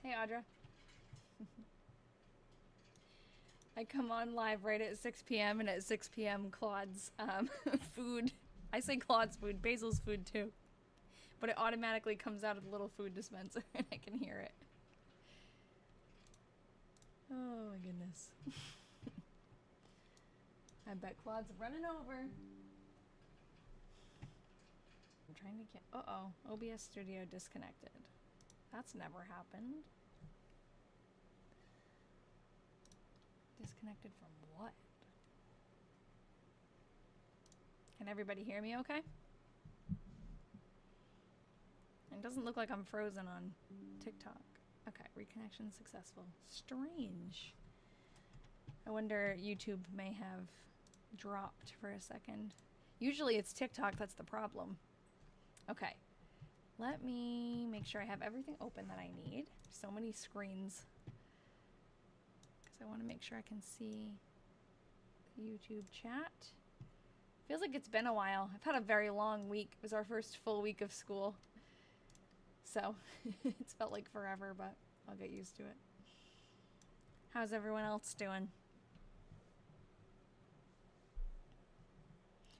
Hey, Audra. I come on live right at 6 p.m. and at 6 p.m. Claude's food. I say Claude's food, Basil's food too. But it automatically comes out of the little food dispenser and I can hear it. Oh my goodness. I bet Claude's running over. I'm trying to get... Uh-oh. OBS Studio disconnected. That's never happened. Disconnected from what? Can everybody hear me okay? It doesn't look like I'm frozen on TikTok. Okay, reconnection successful. Strange. I wonder YouTube may have dropped for a second. Usually it's TikTok that's the problem. Okay. Let me make sure I have everything open that I need. So many screens. Because I want to make sure I can see the YouTube chat. Feels like it's been a while. I've had a very long week. It was our first full week of school. So it's felt like forever, but I'll get used to it. How's everyone else doing?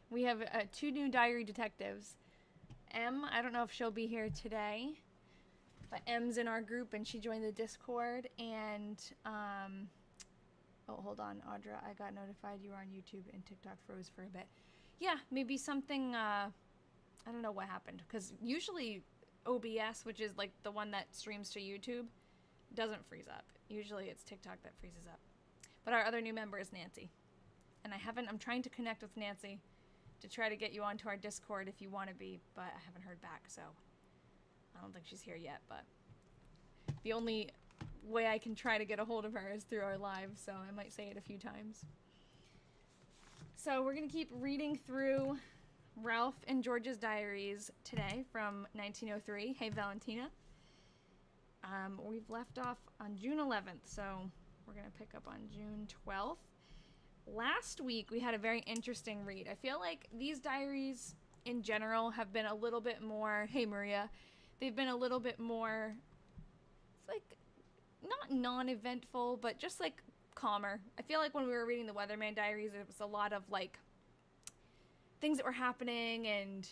We have 2 new diary detectives. Em, I don't know if she'll be here today, but Em's in our group and she joined the Discord. And oh, hold on, Audra, I got notified you were on YouTube and TikTok froze for a bit. Yeah, maybe something, I don't know what happened, because usually OBS, which is like the one that streams to YouTube, doesn't freeze up. Usually it's TikTok that freezes up. But our other new member is Nancy. And I'm trying to connect with Nancy to try to get you onto our Discord if you want to be, but I haven't heard back, so I don't think she's here yet. But the only way I can try to get a hold of her is through our live, so I might say it a few times. So we're going to keep reading through Ralph and George's diaries today from 1903. Hey, Valentina. We've left off on June 11th, so we're going to pick up on June 12th. Last week, we had a very interesting read. I feel like these diaries, in general, have been a little bit more... Hey, Maria. They've been a little bit more... like, not non-eventful, but just, like, calmer. I feel like when we were reading the Weatherman diaries, it was a lot of, like, things that were happening and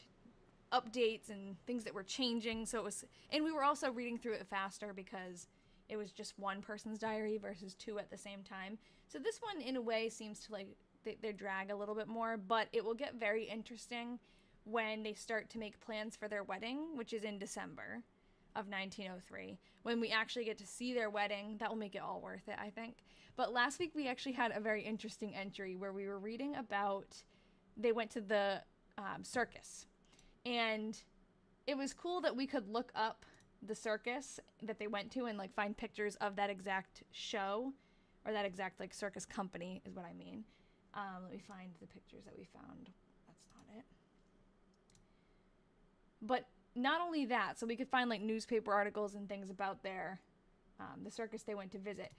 updates and things that were changing. So it was... And we were also reading through it faster because it was just one person's diary versus 2 at the same time. So this one, in a way, seems to, like, they drag a little bit more, but it will get very interesting when they start to make plans for their wedding, which is in December of 1903. When we actually get to see their wedding, that will make it all worth it, I think. But last week, we actually had a very interesting entry where we were reading about... They went to the circus. And it was cool that we could look up the circus that they went to and, like, find pictures of that exact show. Or that exact, like, circus company is what I mean. Let me find the pictures that we found. That's not it. But not only that, so we could find, like, newspaper articles and things about their, the circus they went to visit.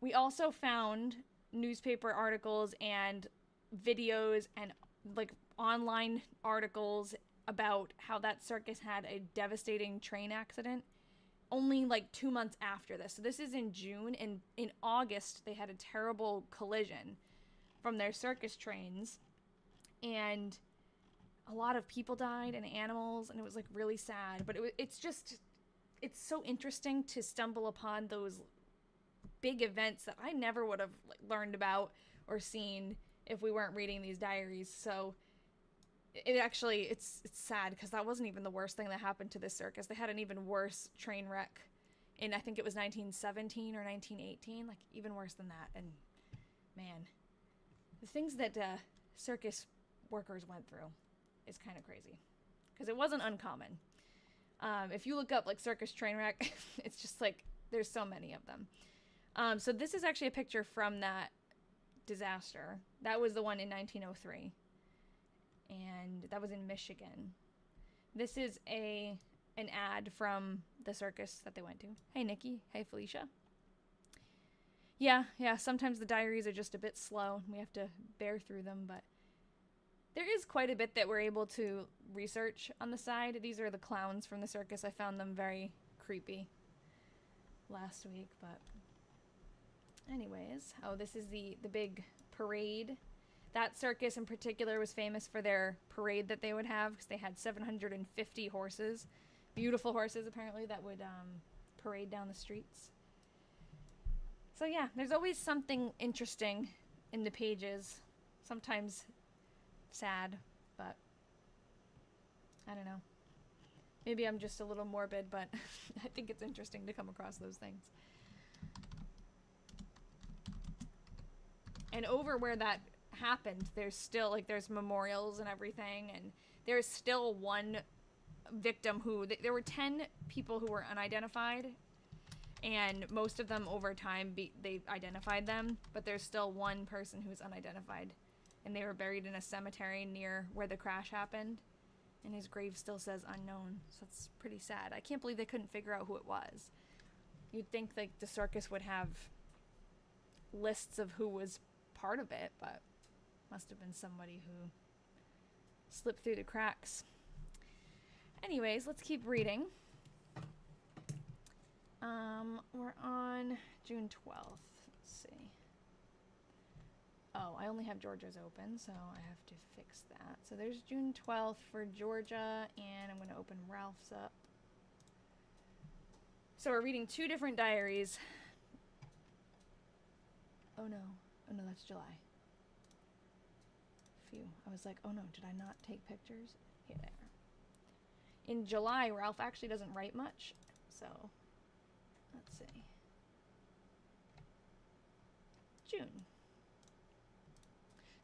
We also found newspaper articles and videos and, like, online articles about how that circus had a devastating train accident only like 2 months after this. So this is in June, and in August they had a terrible collision from their circus trains, and a lot of people died and animals, and it was like really sad. But it's so interesting to stumble upon those big events that I never would have, like, learned about or seen if we weren't reading these diaries. So it's sad because that wasn't even the worst thing that happened to this circus. They had an even worse train wreck in, I think it was 1917 or 1918, like even worse than that. And man, the things that circus workers went through is kind of crazy because it wasn't uncommon. If you look up like circus train wreck, it's just like there's so many of them. So this is actually a picture from that disaster. That was the one in 1903. And that was in Michigan. This is an ad from the circus that they went to. Hey, Nikki. Hey, Felicia. Yeah, sometimes the diaries are just a bit slow. We have to bear through them, but there is quite a bit that we're able to research on the side. These are the clowns from the circus. I found them very creepy. last week, but anyways. Oh, this is the big parade. That circus in particular was famous for their parade that they would have, because they had 750 horses, beautiful horses apparently, that would parade down the streets. So yeah, there's always something interesting in the pages. Sometimes sad, but I don't know. Maybe I'm just a little morbid, but I think it's interesting to come across those things. And over where that happened, there's still, like, there's memorials and everything, and there's still one victim who, there were 10 people who were unidentified, and most of them over time, they identified them, but there's still one person who's unidentified, and they were buried in a cemetery near where the crash happened, and his grave still says unknown, so it's pretty sad. I can't believe they couldn't figure out who it was. You'd think, like, the circus would have lists of who was part of it, but must have been somebody who slipped through the cracks. Anyways, let's keep reading. We're on June 12th. Let's see. Oh, I only have Georgia's open, so I have to fix that. So there's June 12th for Georgia, and I'm going to open Ralph's up. So we're reading two different diaries. Oh no, that's July. Phew, I was like, oh no, did I not take pictures? Here they are. In July, Ralph actually doesn't write much, so let's see. June.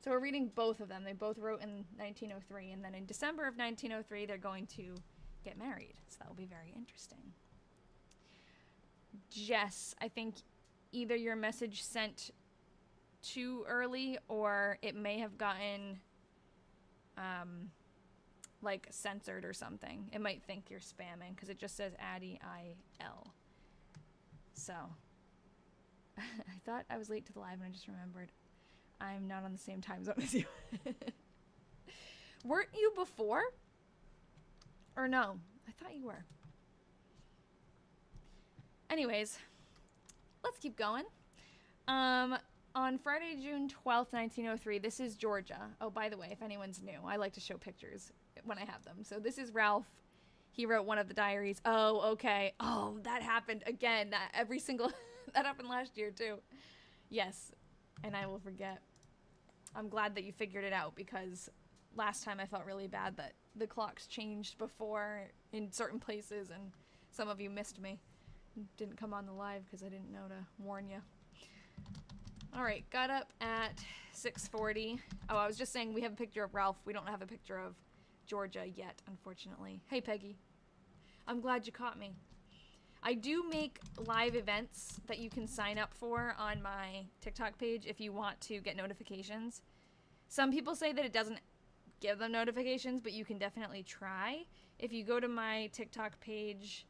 So we're reading both of them. They both wrote in 1903, and then in December of 1903, they're going to get married, so that will be very interesting. Jess, I think either your message sent too early, or it may have gotten like censored or something. It might think you're spamming because it just says Addie IL. So I thought I was late to the live and I just remembered I'm not on the same time zone as you. Weren't you before? Or no? I thought you were. Anyways, let's keep going. On Friday, June 12th, 1903, this is Georgia. Oh, by the way, if anyone's new, I like to show pictures when I have them. So this is Ralph. He wrote one of the diaries. Oh, okay. Oh, that happened again. That happened last year too. Yes, and I will forget. I'm glad that you figured it out, because last time I felt really bad that the clocks changed before in certain places, and some of you missed me. Didn't come on the live because I didn't know to warn you. All right, got up at 6:40. Oh, I was just saying we have a picture of Ralph. We don't have a picture of Georgia yet, unfortunately. Hey, Peggy. I'm glad you caught me. I do make live events that you can sign up for on my TikTok page if you want to get notifications. Some people say that it doesn't give them notifications, but you can definitely try. If you go to my TikTok page,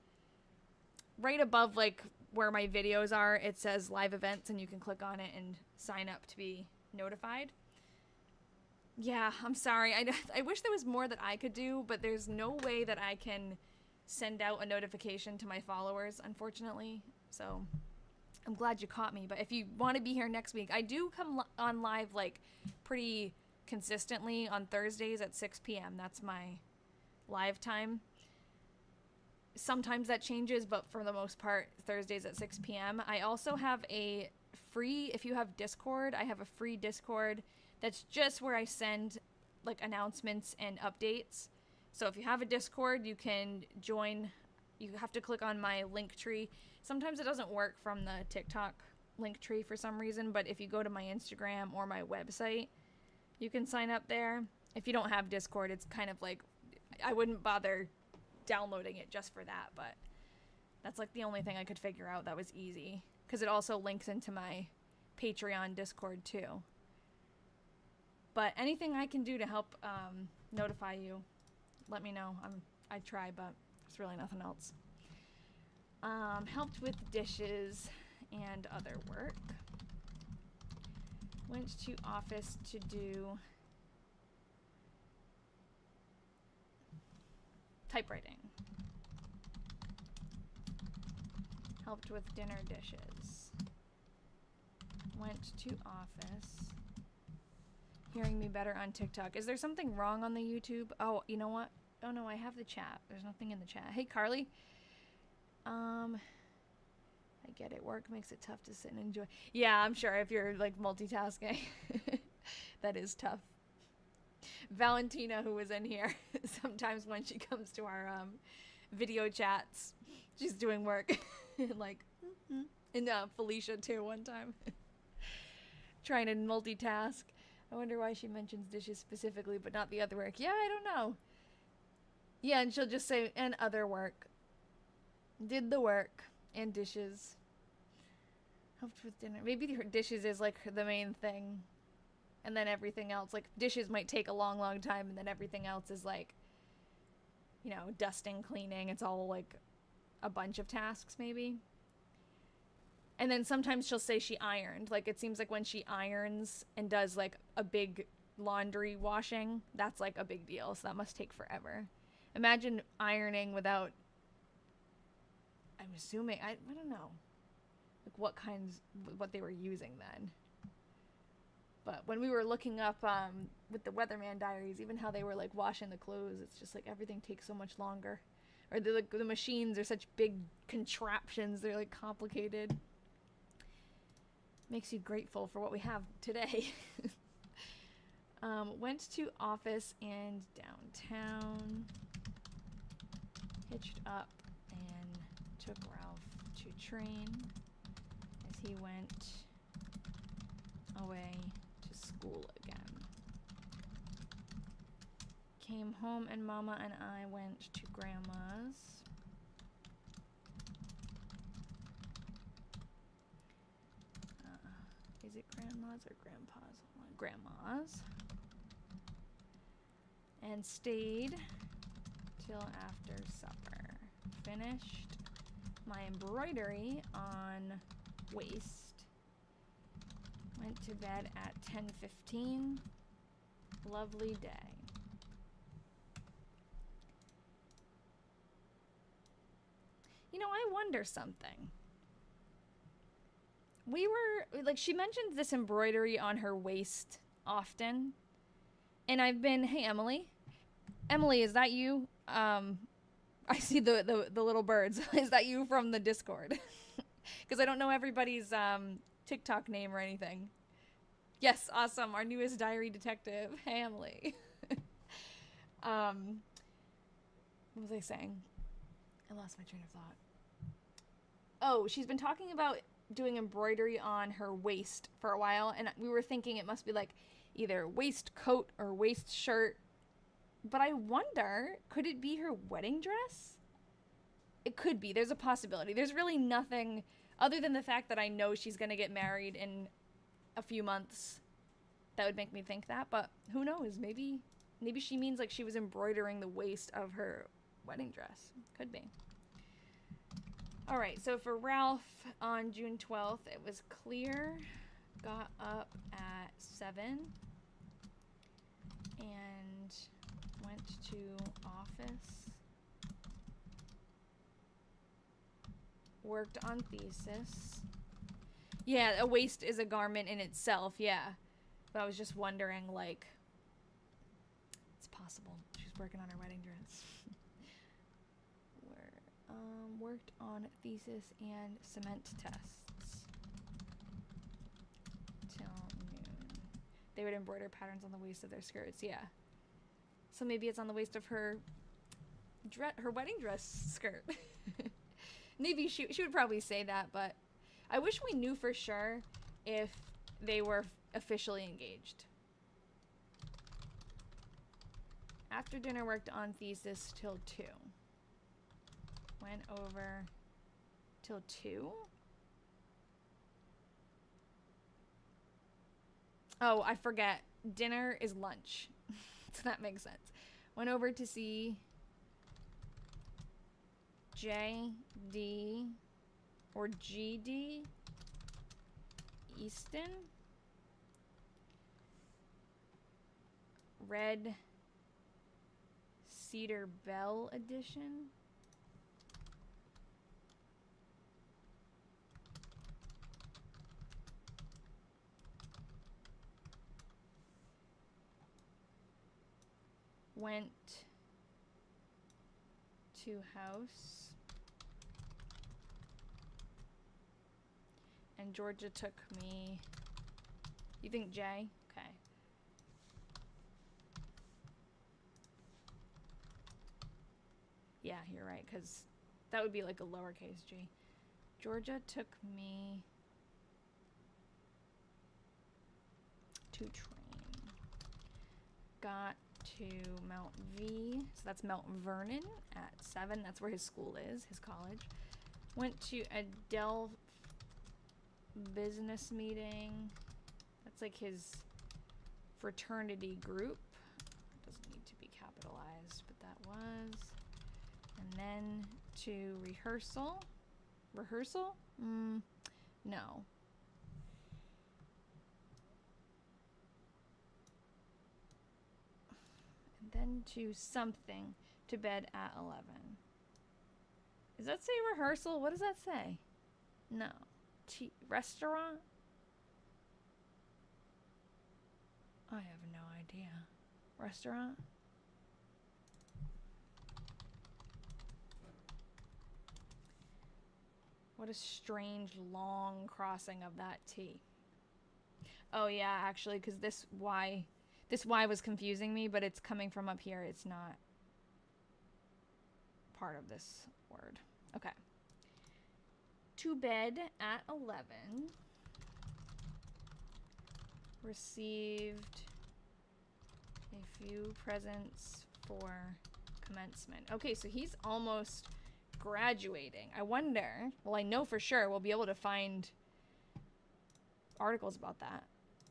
right above like where my videos are, it says live events, and you can click on it and sign up to be notified. Yeah, I'm sorry. I wish there was more that I could do, but there's no way that I can send out a notification to my followers, unfortunately. So I'm glad you caught me. But if you want to be here next week, I do come on live like pretty consistently on Thursdays at 6 p.m. That's my live time. Sometimes that changes, but for the most part, Thursdays at 6 p.m. I also have a free, if you have Discord, I have a free Discord that's just where I send like announcements and updates. So if you have a Discord, you can join. You have to click on my link tree. Sometimes it doesn't work from the TikTok link tree for some reason, but if you go to my Instagram or my website, you can sign up there. If you don't have Discord, it's kind of like, I wouldn't bother downloading it just for that, but that's like the only thing I could figure out that was easy, because it also links into my Patreon Discord too. But anything I can do to help notify you, let me know. I try, but there's really nothing else. Helped with dishes and other work. Went to office to do typewriting. Helped with dinner dishes. Went to office. Hearing me better on TikTok. Is there something wrong on the YouTube? Oh, you know what? Oh no, I have the chat. There's nothing in the chat. Hey, Carly. I get it. Work makes it tough to sit and enjoy. Yeah, I'm sure if you're like multitasking, that is tough. Valentina, who was in here, sometimes when she comes to our video chats, she's doing work. Like, and Felicia too one time. Trying to multitask. I wonder why she mentions dishes specifically, but not the other work. Yeah, I don't know. Yeah, and she'll just say, and other work. Did the work and dishes. Helped with dinner. Maybe her dishes is like the main thing. And then everything else, like dishes might take a long, long time, and then everything else is like, you know, dusting, cleaning. It's all like a bunch of tasks maybe. And then sometimes she'll say she ironed. Like it seems like when she irons and does like a big laundry washing, that's like a big deal. So that must take forever. Imagine ironing without, I'm assuming, I don't know, like what they were using then. But when we were looking up with the Weatherman Diaries, even how they were like washing the clothes, it's just like everything takes so much longer. Or the machines are such big contraptions, they're like complicated. Makes you grateful for what we have today. Went to office and downtown. Hitched up and took Ralph to train as he went away to school again. Came home and Mama and I went to Grandma's. Is it Grandma's or Grandpa's? Grandma's. And stayed till after supper. Finished my embroidery on waist. Went to bed at 10:15. Lovely day. You know, I wonder something. We were, like, she mentions this embroidery on her waist often. And I've been, hey, Emily. Emily, is that you? I see the little birds. Is that you from the Discord? Because I don't know everybody's TikTok name or anything. Yes, awesome. Our newest diary detective. Hey, Emily. What was I saying? I lost my train of thought. Oh, she's been talking about doing embroidery on her waist for a while, and we were thinking it must be like either waistcoat or waist shirt. But I wonder, could it be her wedding dress? It could be. There's a possibility. There's really nothing other than the fact that I know she's going to get married in a few months that would make me think that. But who knows? Maybe she means like she was embroidering the waist of her wedding dress. Could be. All right. So for Ralph on June 12th, it was clear. Got up at 7 and went to office, worked on thesis. Yeah, a waist is a garment in itself, yeah. But I was just wondering, like, it's possible. She's working on her wedding dress. Worked on thesis and cement tests till noon. They would embroider patterns on the waist of their skirts, yeah. So maybe it's on the waist of her wedding dress skirt. Maybe she would probably say that, but I wish we knew for sure if they were officially engaged. After dinner, worked on thesis till 2. Went over till 2. Oh, I forget. Dinner is lunch. So that makes sense. Went over to see J.D. or G.D. Easton. Red Cedar Bell edition. went to house. And Georgia took me. You think J? Okay. Yeah, you're right, because that would be like a lowercase g. Georgia took me to train. Got to Mount V, so that's Mount Vernon at 7. That's where his school is, his college. Went to a Dell business meeting. That's like his fraternity group. Doesn't need to be capitalized, but that was. And then to rehearsal. Rehearsal? No. And then to something. To bed at 11. Does that say rehearsal? What does that say? No. Restaurant? I have no idea. Restaurant? What a strange long crossing of that T. Oh yeah, actually, because this Y was confusing me, but it's coming from up here. It's not part of this word. Okay. To bed at 11. Received a few presents for commencement. Okay, so he's almost graduating. I wonder, well, I know for sure we'll be able to find articles about that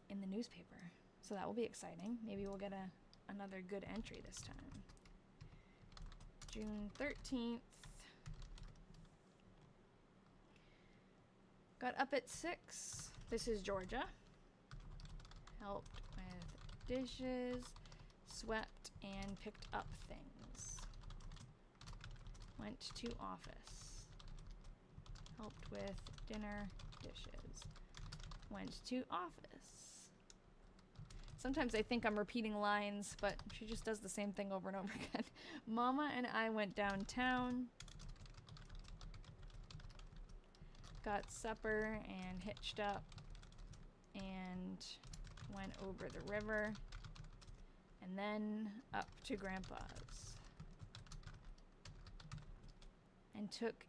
in the newspaper. So that will be exciting. Maybe we'll get another good entry this time. June 13th. Got up at 6. This is Georgia. Helped with dishes, swept, and picked up things. Went to office. Helped with dinner, dishes. Went to office. Sometimes I think I'm repeating lines, but she just does the same thing over and over again. Mama and I went downtown. Got supper and hitched up and went over the river and then up to Grandpa's and took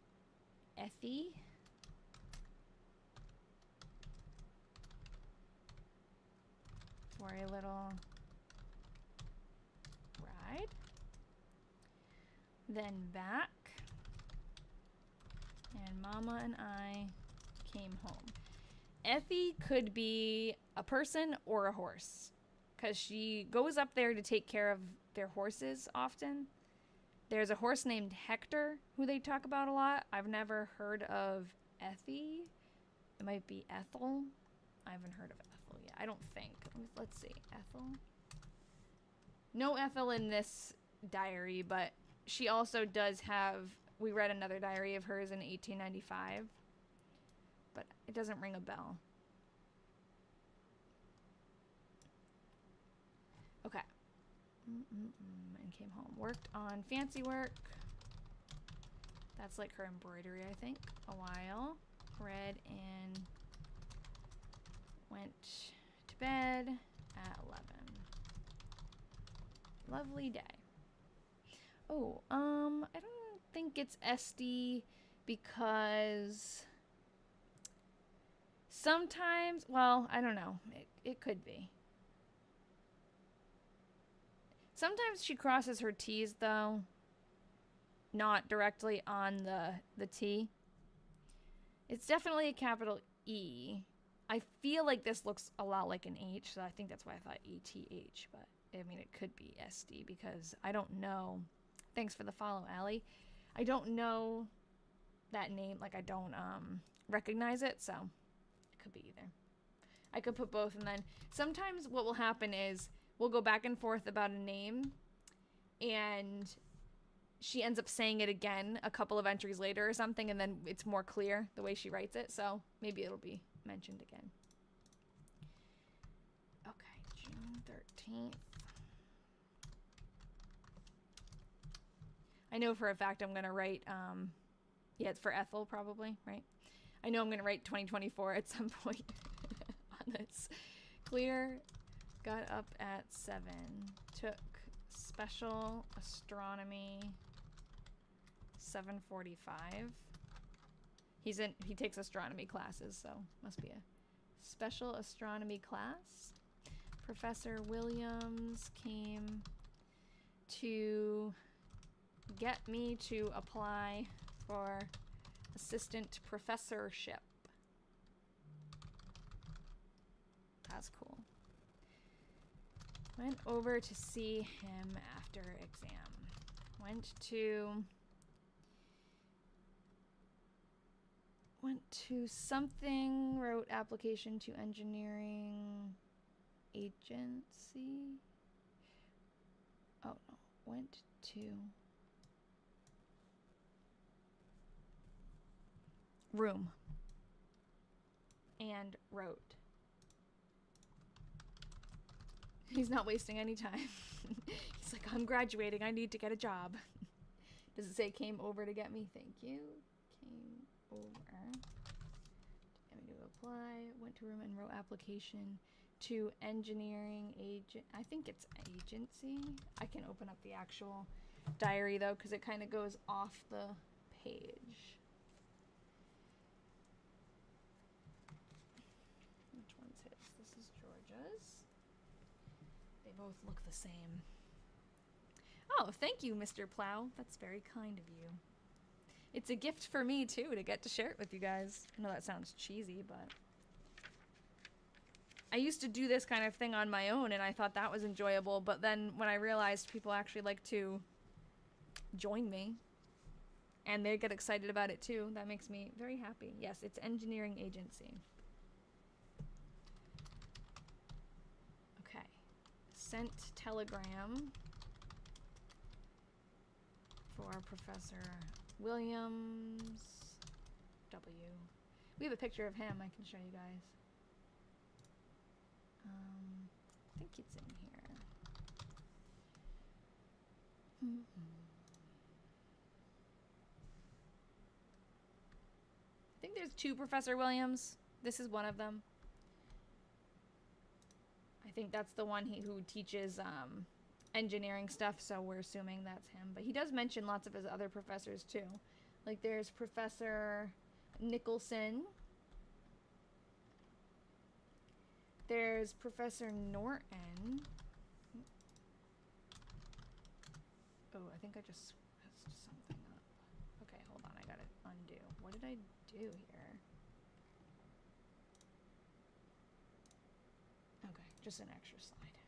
Effie for a little ride, then back, and Mama and I came home. Effie could be a person or a horse, because she goes up there to take care of their horses often. There's a horse named Hector who they talk about a lot. I've never heard of Effie. It might be Ethel. I haven't heard of Ethel yet. I don't think. Let's see. Ethel? No Ethel in this diary, but she also does have... We read another diary of hers in 1895, but it doesn't ring a bell. Okay. And came home. Worked on fancy work. That's like her embroidery, I think. A while. Read and went to bed at 11. Lovely day. Oh, I don't think it's SD because sometimes, well, I don't know. It could be. Sometimes she crosses her T's, though. Not directly on the T. It's definitely a capital E. I feel like this looks a lot like an H, so I think that's why I thought ETH, but I mean, it could be SD because I don't know. Thanks for the follow, Allie. I don't know that name. Like, I don't recognize it, so it could be either. I could put both, and then sometimes what will happen is we'll go back and forth about a name, and she ends up saying it again a couple of entries later or something, and then it's more clear the way she writes it, so maybe it'll be mentioned again. Okay, June 13th. I know for a fact I'm going to write, yeah, it's for Ethel probably, right? I know I'm going to write 2024 at some point on this. Clear, got up at 7, took special astronomy 7:45. He takes astronomy classes, so must be a special astronomy class. Professor Williams came to get me to apply for assistant professorship. That's cool. Went over to see him after exam. Went to something, wrote application to engineering agency. Oh no, went to room and wrote. He's not wasting any time. He's like, I'm graduating, I need to get a job. Does it say came over to get me? Thank you. Came over to get me to apply. Went to room and wrote application to engineering agent. I think it's agency. I can open up the actual diary though, because it kind of goes off the page. Which one's his? This is Georgia's. They both look the same. Oh, thank you, Mr. Plow. That's very kind of you. It's a gift for me, too, to get to share it with you guys. I know that sounds cheesy, but I used to do this kind of thing on my own, and I thought that was enjoyable, but then when I realized people actually like to join me, and they get excited about it, too, that makes me very happy. Yes, it's engineering agency. Okay. Sent telegram for Professor Williams W. We have a picture of him I can show you guys. I think it's in here. I think there's 2 Professor Williams. This is one of them. I think that's the one who teaches engineering stuff, so we're assuming that's him. But he does mention lots of his other professors too. Like there's Professor Nicholson. There's Professor Norton. Oh, I think I just messed something up. Okay, hold on, I gotta undo. What did I do here? Okay, just an extra slide.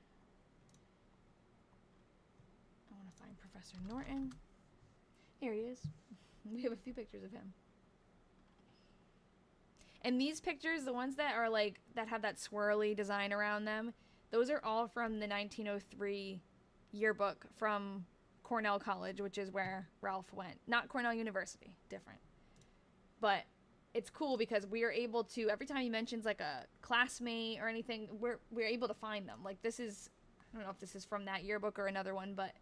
I want to find Professor Norton. Here he is. We have a few pictures of him. And these pictures, the ones that are like, that have that swirly design around them, those are all from the 1903 yearbook from Cornell College, which is where Ralph went. Not Cornell University, different. But it's cool because we are able to, every time he mentions like a classmate or anything, we're able to find them. Like this is, I don't know if this is from that yearbook or another one, but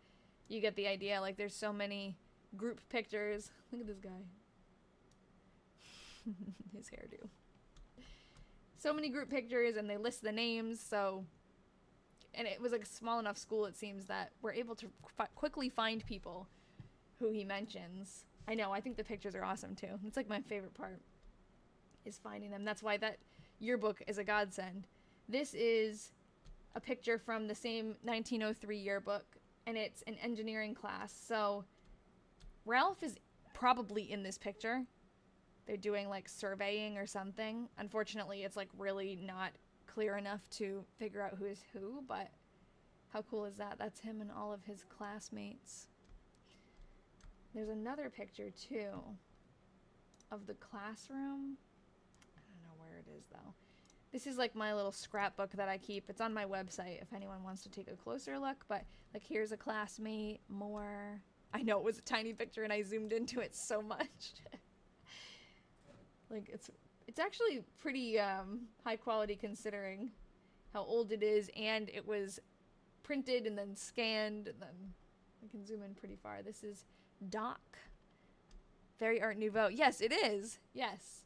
you get the idea. Like there's so many group pictures. Look at this guy. His hairdo. So many group pictures, and they list the names. So, and it was like a small enough school, it seems, that we're able to quickly find people who he mentions. I know, I think the pictures are awesome too. It's like my favorite part, is finding them. That's why that yearbook is a godsend. This is a picture from the same 1903 yearbook, and it's an engineering class. So Ralph is probably in this picture. They're doing like surveying or something. Unfortunately, it's like really not clear enough to figure out who is who, but how cool is that? That's him and all of his classmates. There's another picture too of the classroom. I don't know where it is though. This is like my little scrapbook that I keep. It's on my website if anyone wants to take a closer look, but like here's a classmate, more. I know it was a tiny picture and I zoomed into it so much. Like it's actually pretty high quality considering how old it is, and it was printed and then scanned, and then I can zoom in pretty far. This is Doc. Very Art Nouveau. Yes, it is. Yes.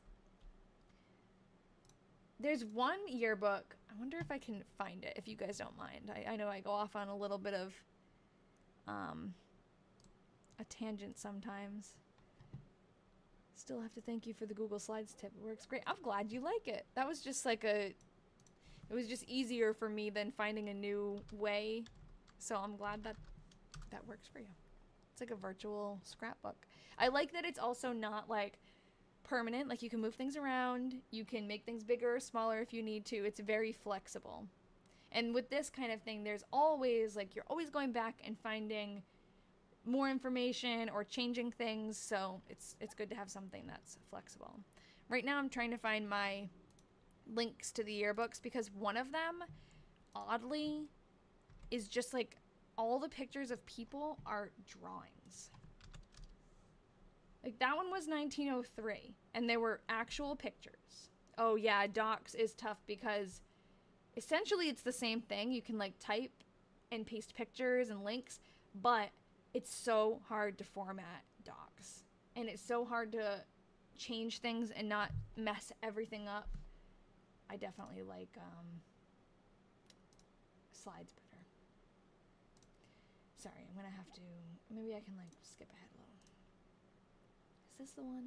There's one yearbook. I wonder if I can find it, if you guys don't mind. I know I go off on a little bit of a tangent sometimes. Still have to thank you for the Google Slides tip. It works great. I'm glad you like it. That was just like it was just easier for me than finding a new way. So I'm glad that that works for you. It's like a virtual scrapbook. I like that it's also not like permanent. Like you can move things around. You can make things bigger or smaller if you need to. It's very flexible. And with this kind of thing, there's always like you're always going back and finding more information or changing things. So it's good to have something that's flexible. Right now I'm trying to find my links to the yearbooks because one of them, oddly, is just like all the pictures of people are drawings. Like that one was 1903 and there were actual pictures. Oh yeah, docs is tough because essentially it's the same thing. You can like type and paste pictures and links, but it's so hard to format docs. And it's so hard to change things and not mess everything up. I definitely like slides better. Sorry, I'm gonna have to, maybe I can like skip ahead a little. Is this the one?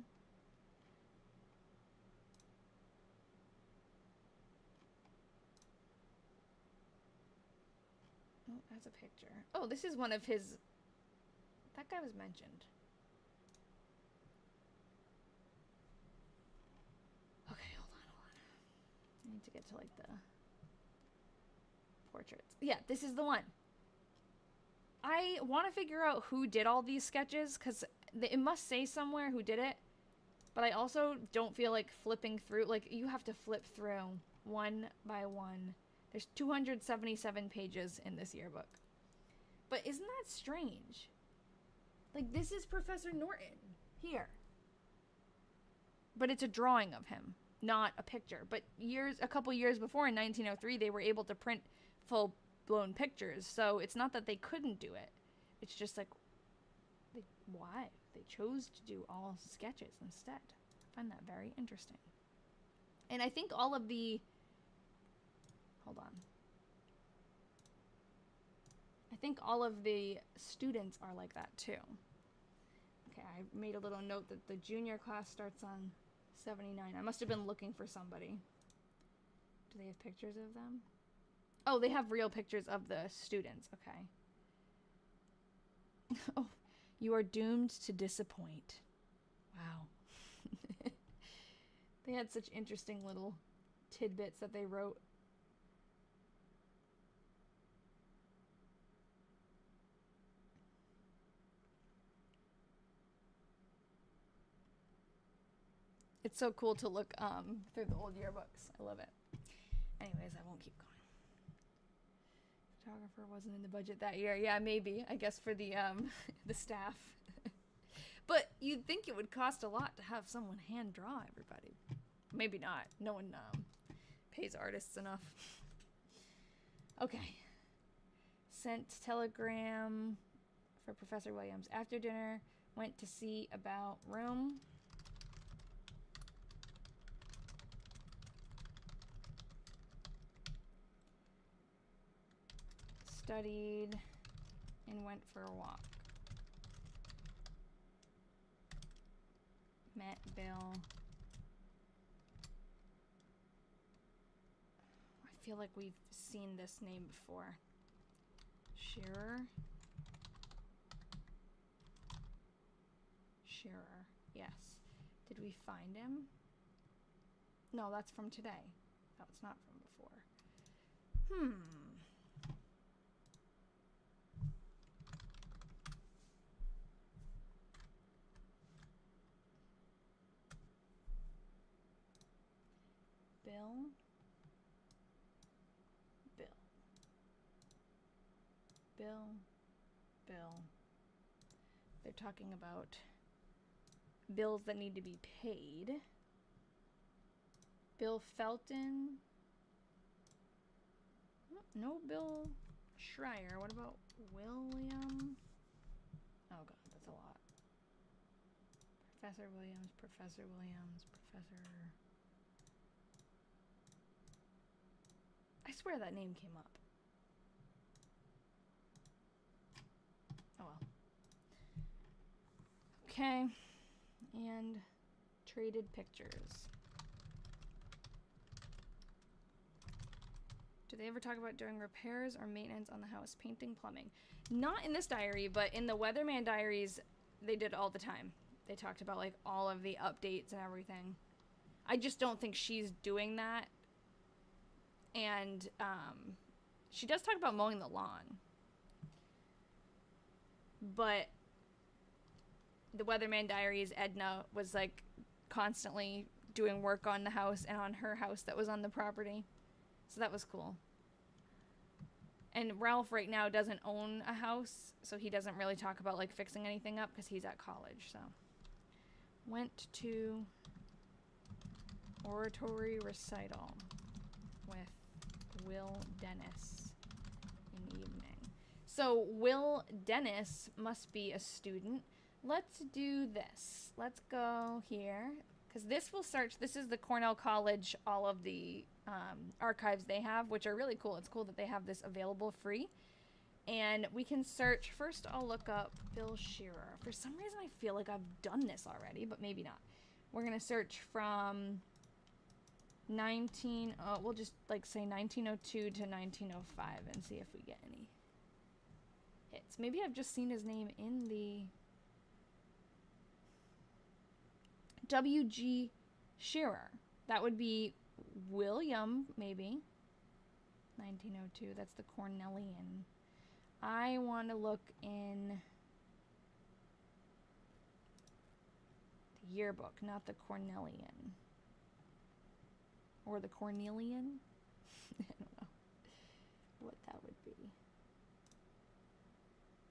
Oh, that's a picture. Oh, this is one of his, that guy was mentioned. Okay, hold on. I need to get to like the portraits. Yeah, this is the one. I want to figure out who did all these sketches because it must say somewhere who did it. But I also don't feel like flipping through. Like, you have to flip through one by one. There's 277 pages in this yearbook. But isn't that strange? Like, this is Professor Norton here. But it's a drawing of him, not a picture. But a couple years before, in 1903, they were able to print full-blown pictures. So it's not that they couldn't do it. It's just like, why? They chose to do all sketches instead. I find that very interesting. And I think all of the... Hold on. I think all of the students are like that too. Okay, I made a little note that the junior class starts on 79. I must have been looking for somebody. Do they have pictures of them? Oh, they have real pictures of the students. Okay. Oh, you are doomed to disappoint. Wow. They had such interesting little tidbits that they wrote. It's so cool to look through the old yearbooks. I love it. Anyways, I won't keep going. Photographer wasn't in the budget that year. Yeah, maybe. I guess for the the staff. But you'd think it would cost a lot to have someone hand draw everybody. Maybe not. No one pays artists enough. Okay. Sent telegram for Professor Williams. After dinner, went to see about room. Studied and went for a walk. Met Bill. I feel like we've seen this name before. Shearer. Shearer, yes. Did we find him? No, that's from today. No, it's not from before. Bill. They're talking about bills that need to be paid. Bill Felton. No Bill Schreier. What about William? Oh god, that's a lot. Professor Williams, Professor Williams, Professor... I swear that name came up. Oh well. Okay. And traded pictures. Do they ever talk about doing repairs or maintenance on the house? Painting, plumbing. Not in this diary, but in the Weatherman diaries, they did all the time. They talked about, like, all of the updates and everything. I just don't think she's doing that. And, she does talk about mowing the lawn. But the Weatherman diaries, Edna was, like, constantly doing work on the house and on her house that was on the property. So that was cool. And Ralph right now doesn't own a house, so he doesn't really talk about, like, fixing anything up because he's at college, so. Went to oratory recital with Will Dennis in the evening. So Will Dennis must be a student. Let's do this. Let's go here, because this will search. This is the Cornell College, all of the archives they have, which are really cool. It's cool that they have this available free. And we can search. First, I'll look up Bill Shearer. For some reason, I feel like I've done this already, but maybe not. We're going to search from we'll just like say 1902 to 1905 and see if we get any hits. Maybe I've just seen his name in the W.G. Shearer. That would be William, maybe. 1902, that's the Cornellian. I want to look in the yearbook, not the Cornellian. Or the Cornelian? I don't know what that would be.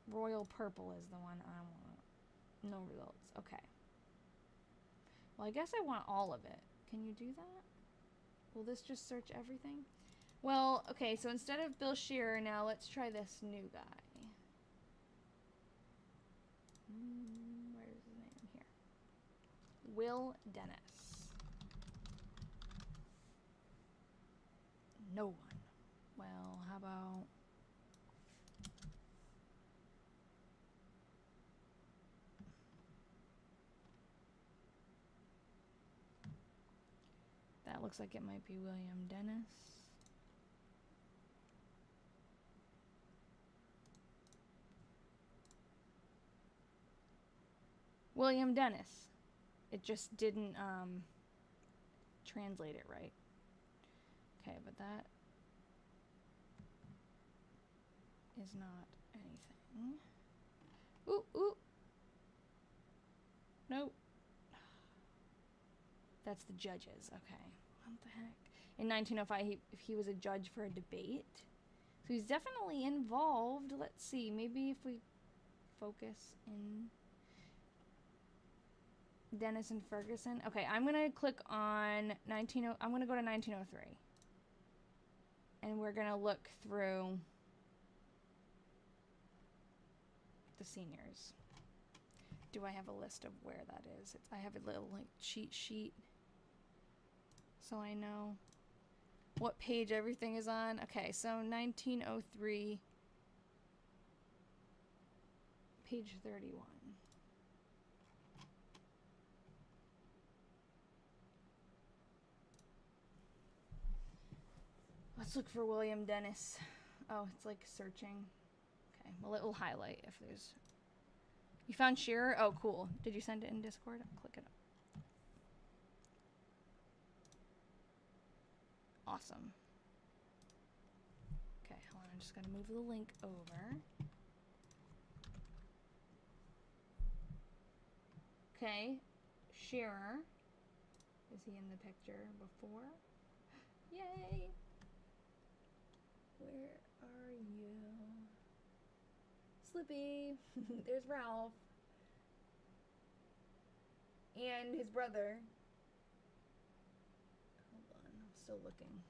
Royal Purple is the one I want. No results. Okay. Well, I guess I want all of it. Can you do that? Will this just search everything? Well, okay, so instead of Bill Shearer, now let's try this new guy. Where's his name? Here. Will Dennis. No one. Well, how about... That looks like it might be William Dennis. William Dennis. It just didn't translate it right. Okay, but that is not anything. Ooh, ooh. Nope. That's the judges. Okay. What the heck? In 1905, he was a judge for a debate. So he's definitely involved. Let's see. Maybe if we focus in Dennis and Ferguson. Okay, I'm going to click on I'm going to go to 1903. And we're going to look through the seniors. Do I have a list of where that is? I have a little like cheat sheet so I know what page everything is on. Okay, so 1903, page 31. Let's look for William Dennis. Oh, it's like searching. Okay, well it will highlight if there's... You found Shearer? Oh, cool. Did you send it in Discord? I'll click it up. Awesome. Okay, hold on. I'm just going to move the link over. Okay, Shearer. Is he in the picture before? Yay! Where are you? Slippy. There's Ralph. And his brother. Hold on, I'm still looking.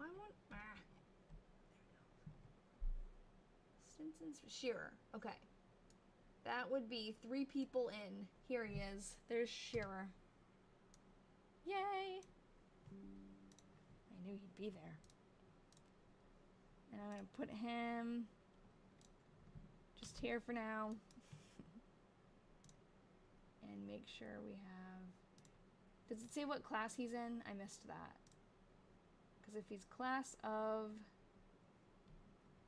I want... There we go. Stinson's Shearer. Okay. That would be 3 people in. Here he is. There's Shearer. Yay! I knew he'd be there. And I'm going to put him just here for now. And make sure we have... Does it say what class he's in? I missed that. Because if he's class of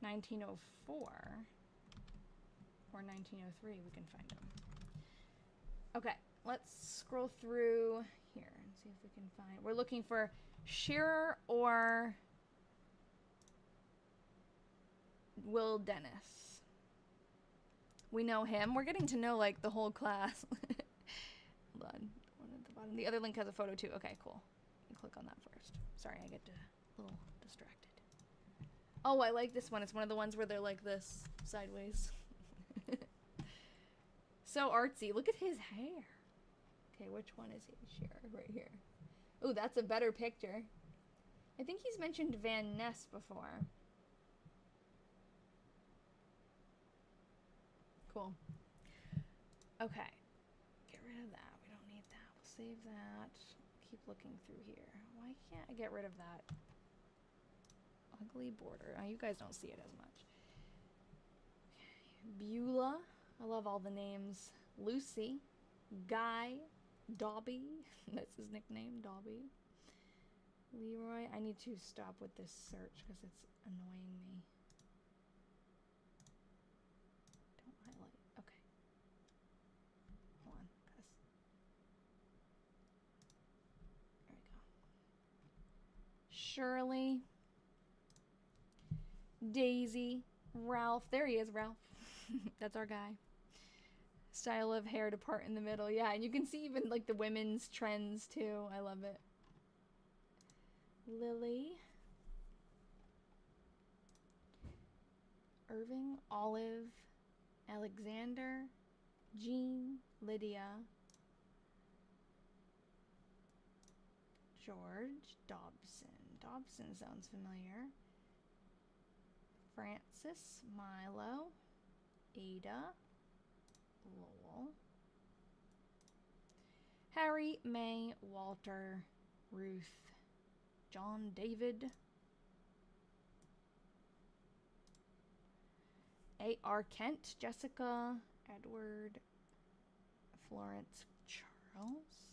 1904 or 1903, we can find him. Okay, let's scroll through here and see if we can find... We're looking for Shearer or Will Dennis. We know him. We're getting to know, like, the whole class. Hold on. One at the bottom. The other link has a photo, too. Okay, cool. You click on that first. Sorry, I get a little distracted. Oh, I like this one. It's one of the ones where they're like this, sideways. So artsy. Look at his hair. Okay, which one is he? Shearer, right here. Oh, that's a better picture. I think he's mentioned Van Ness before. Cool. Okay. Get rid of that. We don't need that. We'll save that. Keep looking through here. Why can't I get rid of that ugly border? Oh, you guys don't see it as much. Okay. Beulah. I love all the names. Lucy. Guy. Dobby. That's his nickname, Dobby. Leroy. I need to stop with this search because it's annoying me. Don't highlight. Okay. Hold on, guys. There we go. Shirley. Daisy. Ralph. There he is, Ralph. That's our guy. Style of hair to part in the middle. Yeah, and you can see even like the women's trends too. I love it. Lily. Irving. Olive. Alexander. Jean. Lydia. George. Dobson. Dobson sounds familiar. Francis. Milo. Ada. Lowell. Harry, May, Walter, Ruth, John David, A.R. Kent, Jessica, Edward, Florence, Charles.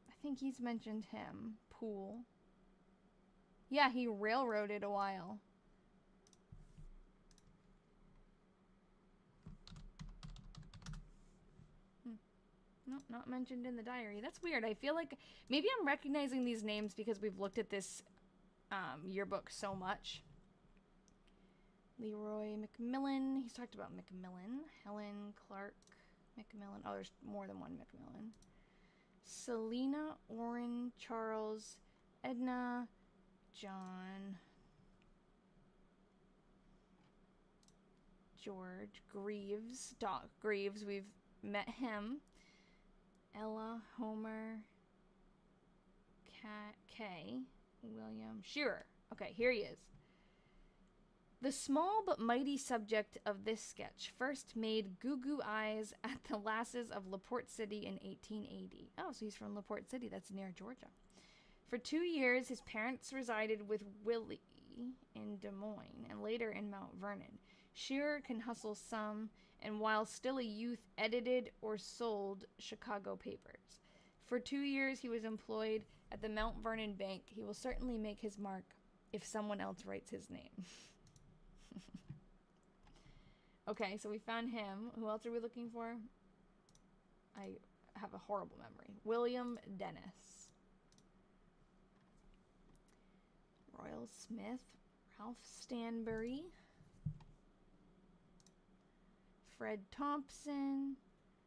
I think he's mentioned him. Poole. Yeah, he railroaded a while. No, not mentioned in the diary. That's weird. I feel like maybe I'm recognizing these names because we've looked at this yearbook so much. Leroy McMillan. He's talked about McMillan. Helen Clark McMillan. Oh, there's more than one McMillan. Selena, Orrin, Charles, Edna, John, George, Greaves. Doc Greaves. We've met him. Ella, Homer, Kay, William, Shearer. Okay, here he is. The small but mighty subject of this sketch first made goo-goo eyes at the lasses of LaPorte City in 1880. Oh, so he's from LaPorte City. That's near Georgia. For 2 years, his parents resided with Willie in Des Moines and later in Mount Vernon. Shearer can hustle some, and while still a youth, edited or sold Chicago papers. For 2 years, he was employed at the Mount Vernon Bank. He will certainly make his mark if someone else writes his name. Okay, so we found him. Who else are we looking for? I have a horrible memory. William Dennis. Royal Smith. Ralph Stanbury. Fred Thompson,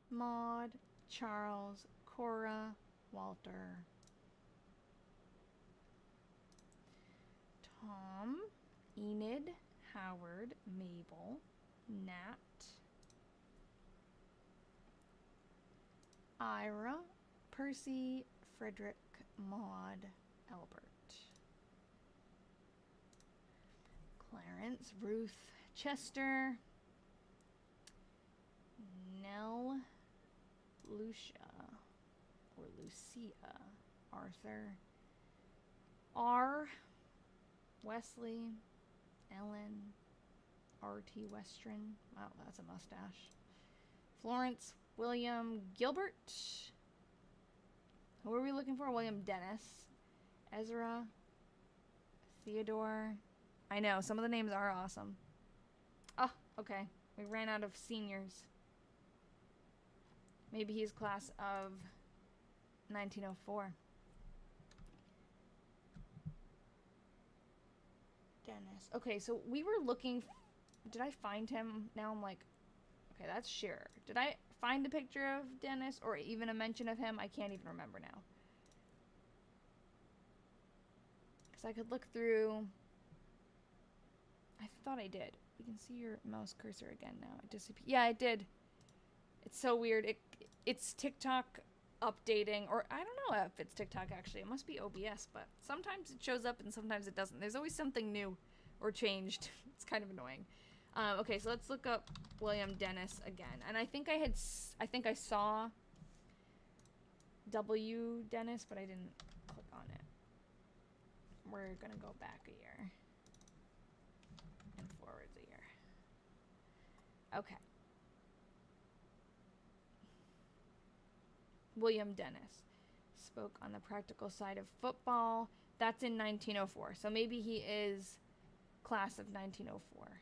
Maud, Charles, Cora, Walter, Tom, Enid, Howard, Mabel, Nat, Ira, Percy, Frederick, Maud, Albert, Clarence, Ruth, Chester, Nell, Lucia, or Lucia, Arthur, R, Wesley, Ellen, R.T. Westron. Wow, that's a mustache. Florence, William, Gilbert. Who are we looking for? William Dennis, Ezra, Theodore. I know, some of the names are awesome. Oh, okay. We ran out of seniors. Maybe he's class of 1904. Dennis. Okay, so we were looking. Did I find him? Now I'm like, okay, that's Shearer. Did I find a picture of Dennis or even a mention of him? I can't even remember now. Because I could look through. I thought I did. You can see your mouse cursor again now. It disappeared. Yeah, it did. It's so weird. It's TikTok updating, or I don't know if it's TikTok actually. It must be OBS, but sometimes it shows up and sometimes it doesn't. There's always something new or changed. It's kind of annoying. Okay, so let's look up William Dennis again. And I think I saw W Dennis, but I didn't click on it. We're gonna go back a year and forwards a year. Okay. William Dennis spoke on the practical side of football. That's in 1904. So maybe he is class of 1904.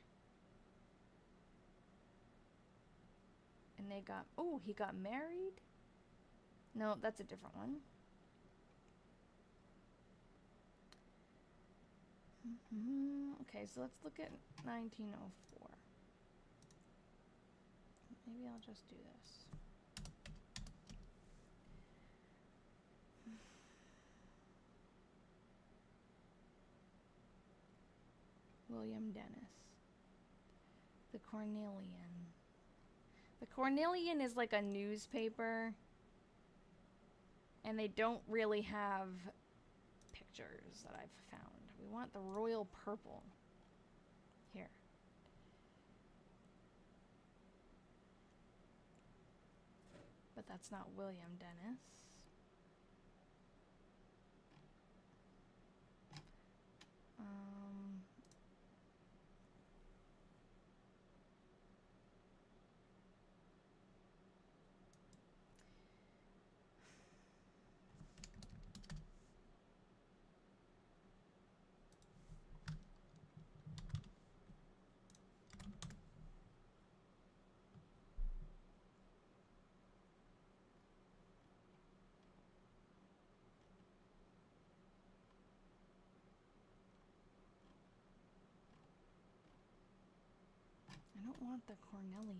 And they got, oh, he got married? No, that's a different one. Okay, so let's look at 1904. Maybe I'll just do this. William Dennis. The Cornelian. The Cornelian is like a newspaper, and they don't really have pictures that I've found. We want the royal purple. Here. But that's not William Dennis. I don't want the Cornelian.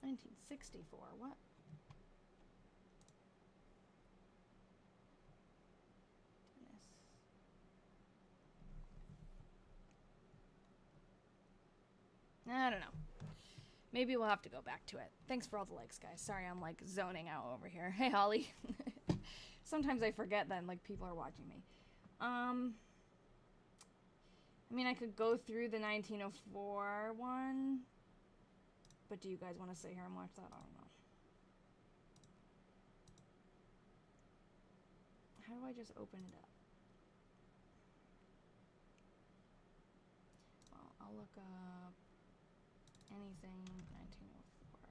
$1964, what? I don't know. Maybe we'll have to go back to it. Thanks for all the likes, guys. Sorry, I'm like zoning out over here. Hey, Holly. Sometimes I forget that like people are watching me. I mean, I could go through the 1904 one, but do you guys want to sit here and watch that? I don't know. How do I just open it up? Well, I'll look up anything 1904.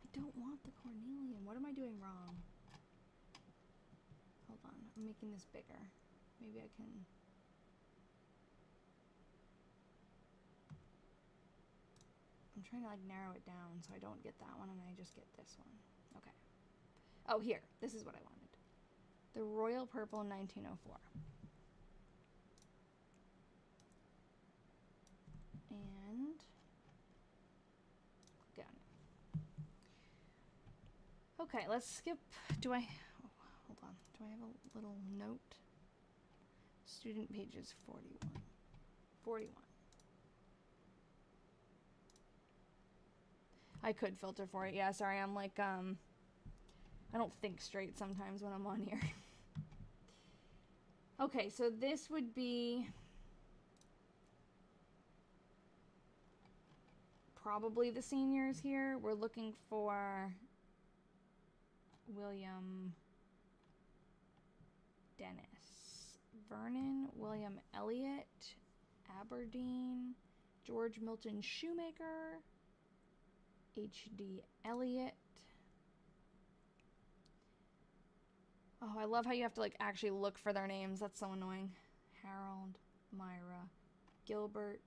I don't want the Cornelian. What am I doing wrong? Hold on. I'm making this bigger. Maybe I can... I'm trying to like narrow it down so I don't get that one and I just get this one. Okay. Oh, here. This is what I wanted. The Royal Purple 1904. And click on it. Okay, let's skip. Do I? Oh, hold on. Do I have a little note? Student pages 41. 41. I could filter for it. Yeah, sorry. I'm like, I don't think straight sometimes when I'm on here. Okay, so this would be probably the seniors here. We're looking for William Dennis, Vernon, William Elliott, Aberdeen, George Milton Shoemaker, H.D. Elliott. Oh, I love how you have to like actually look for their names. That's so annoying. Harold, Myra, Gilbert,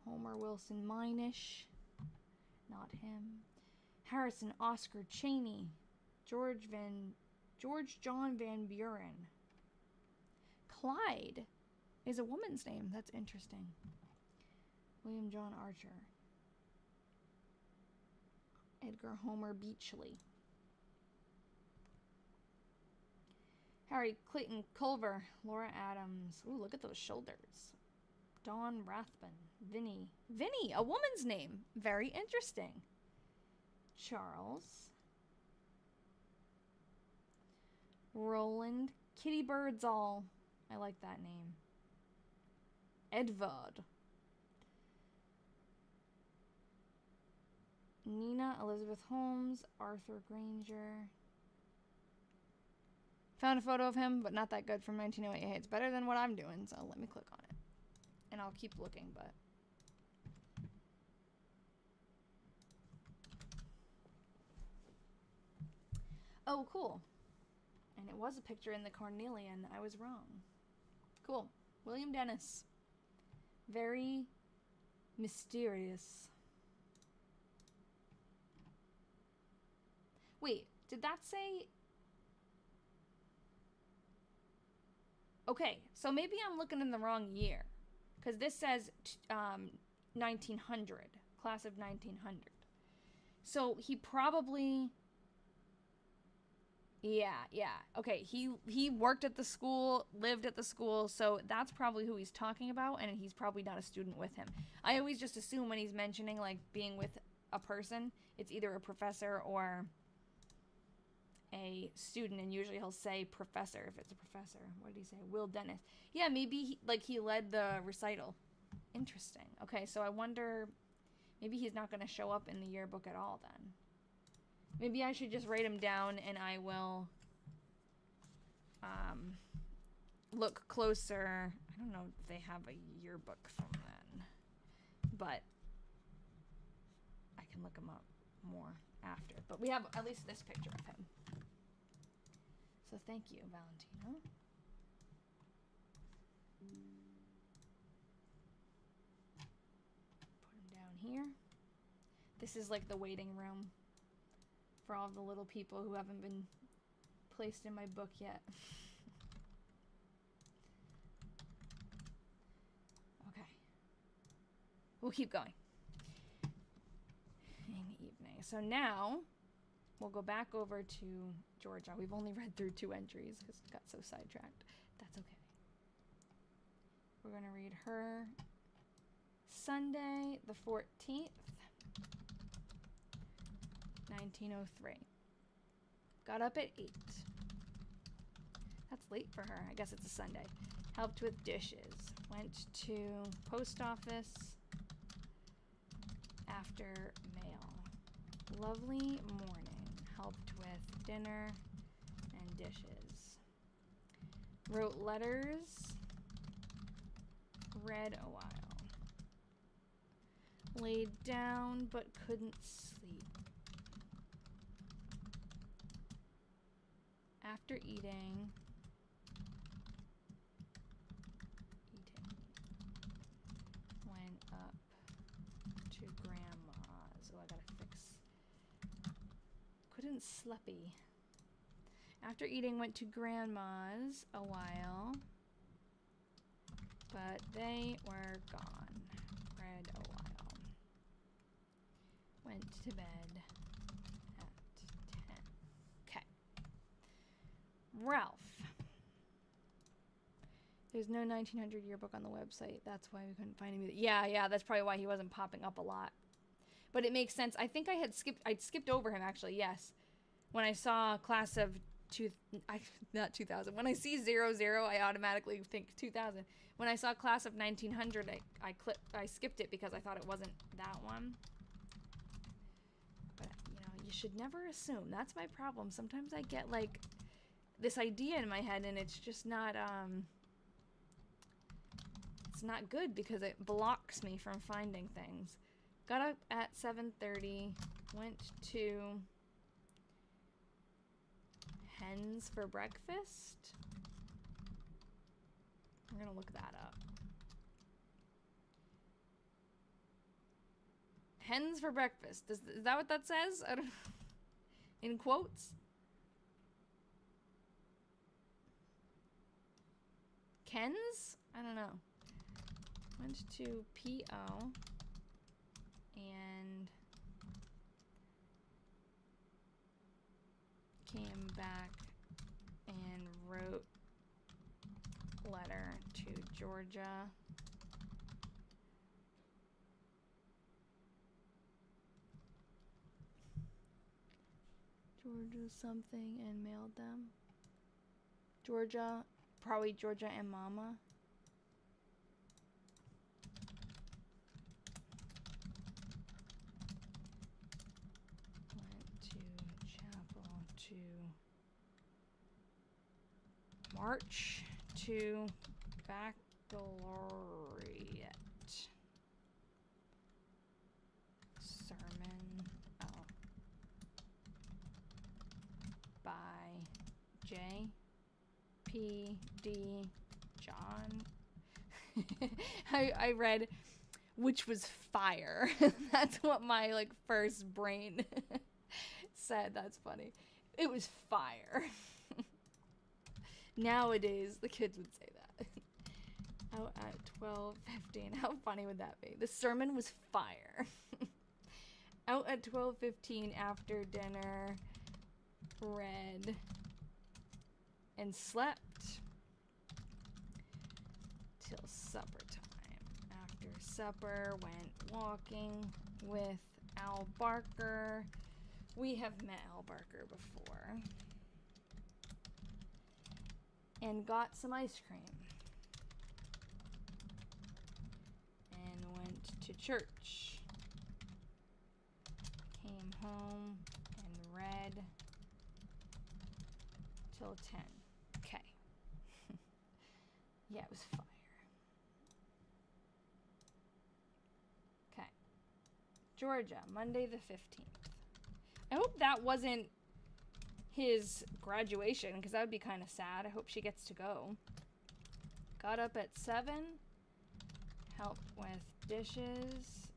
Homer Wilson Minish. Not him. Harrison Oscar Cheney, George John Van Buren. Clyde is a woman's name. That's interesting. William John Archer. Edgar Homer Beachley. Harry Clayton Culver. Laura Adams. Ooh, look at those shoulders. Dawn Rathbun. Vinny. Vinny, a woman's name. Very interesting. Charles. Roland. Kitty Birdsall. I like that name. Edvard. Nina Elizabeth Holmes. Arthur Granger. Found a photo of him, but not that good from 1908. Hey, it's better than what I'm doing, so let me click on it. And I'll keep looking, but... Oh, cool. And it was a picture in the Cornelian. I was wrong. Cool. William Dennis. Very mysterious. Wait, did that say... Okay, so maybe I'm looking in the wrong year. Because this says 1900. Class of 1900. So he probably... Yeah. Okay, he worked at the school, lived at the school, so that's probably who he's talking about, and he's probably not a student with him. I always just assume when he's mentioning, like, being with a person, it's either a professor or a student, and usually he'll say professor if it's a professor. What did he say? Will Dennis. Yeah, maybe, he led the recital. Interesting. Okay, so I wonder, maybe he's not going to show up in the yearbook at all, then. Maybe I should just write him down and I will look closer. I don't know if they have a yearbook from then, but I can look him up more after. But we have at least this picture of him. So thank you, Valentino. Put him down here. This is like the waiting room for all the little people who haven't been placed in my book yet. Okay. We'll keep going. In the evening. So now, we'll go back over to Georgia. We've only read through 2 entries because it got so sidetracked. That's okay. We're going to read her Sunday the 14th. 1903. Got up at 8. That's late for her. I guess it's a Sunday. Helped with dishes. Went to post office after mail. Lovely morning. Helped with dinner and dishes. Wrote letters. Read a while. Laid down but couldn't sleep. After eating, went up to grandma's. Oh, I gotta fix. Couldn't Slippy. After eating, went to grandma's a while, but they were gone. Read a while. Went to bed at 10. Okay. Ralph. There's no 1900 yearbook on the website. That's why we couldn't find him either. Yeah, that's probably why he wasn't popping up a lot. But it makes sense. I think I'd skipped over him, actually, yes. When I saw class of not 2000. When I see 00, I automatically think 2000. When I saw class of 1900, I skipped it because I thought it wasn't that one. But, you know, you should never assume. That's my problem. Sometimes I get, like, this idea in my head, and it's just not, it's not good because it blocks me from finding things. Got up at 7:30, went to Hens for breakfast. We're gonna look that up. Hens for breakfast. Is that what that says? I don't. In quotes. Ken's? I don't know. Went to PO and came back and wrote letter to Georgia. Georgia something and mailed them. Georgia, probably Georgia and Mama. Went to chapel to march to baccalaureate. Sermon. Oh. By J. P. D. John. I read, which was fire. That's what my like first brain said. That's funny. It was fire. Nowadays, the kids would say that. Out at 12:15. How funny would that be? The sermon was fire. Out at 12:15 after dinner. Read and slept till supper time. After supper, went walking with Al Barker. We have met Al Barker before. And got some ice cream. And went to church. Came home and read till 10. Okay. Yeah, it was fire. Okay. Georgia, Monday the 15th. I hope that wasn't his graduation, because that would be kind of sad. I hope she gets to go. Got up at 7. Helped with dishes.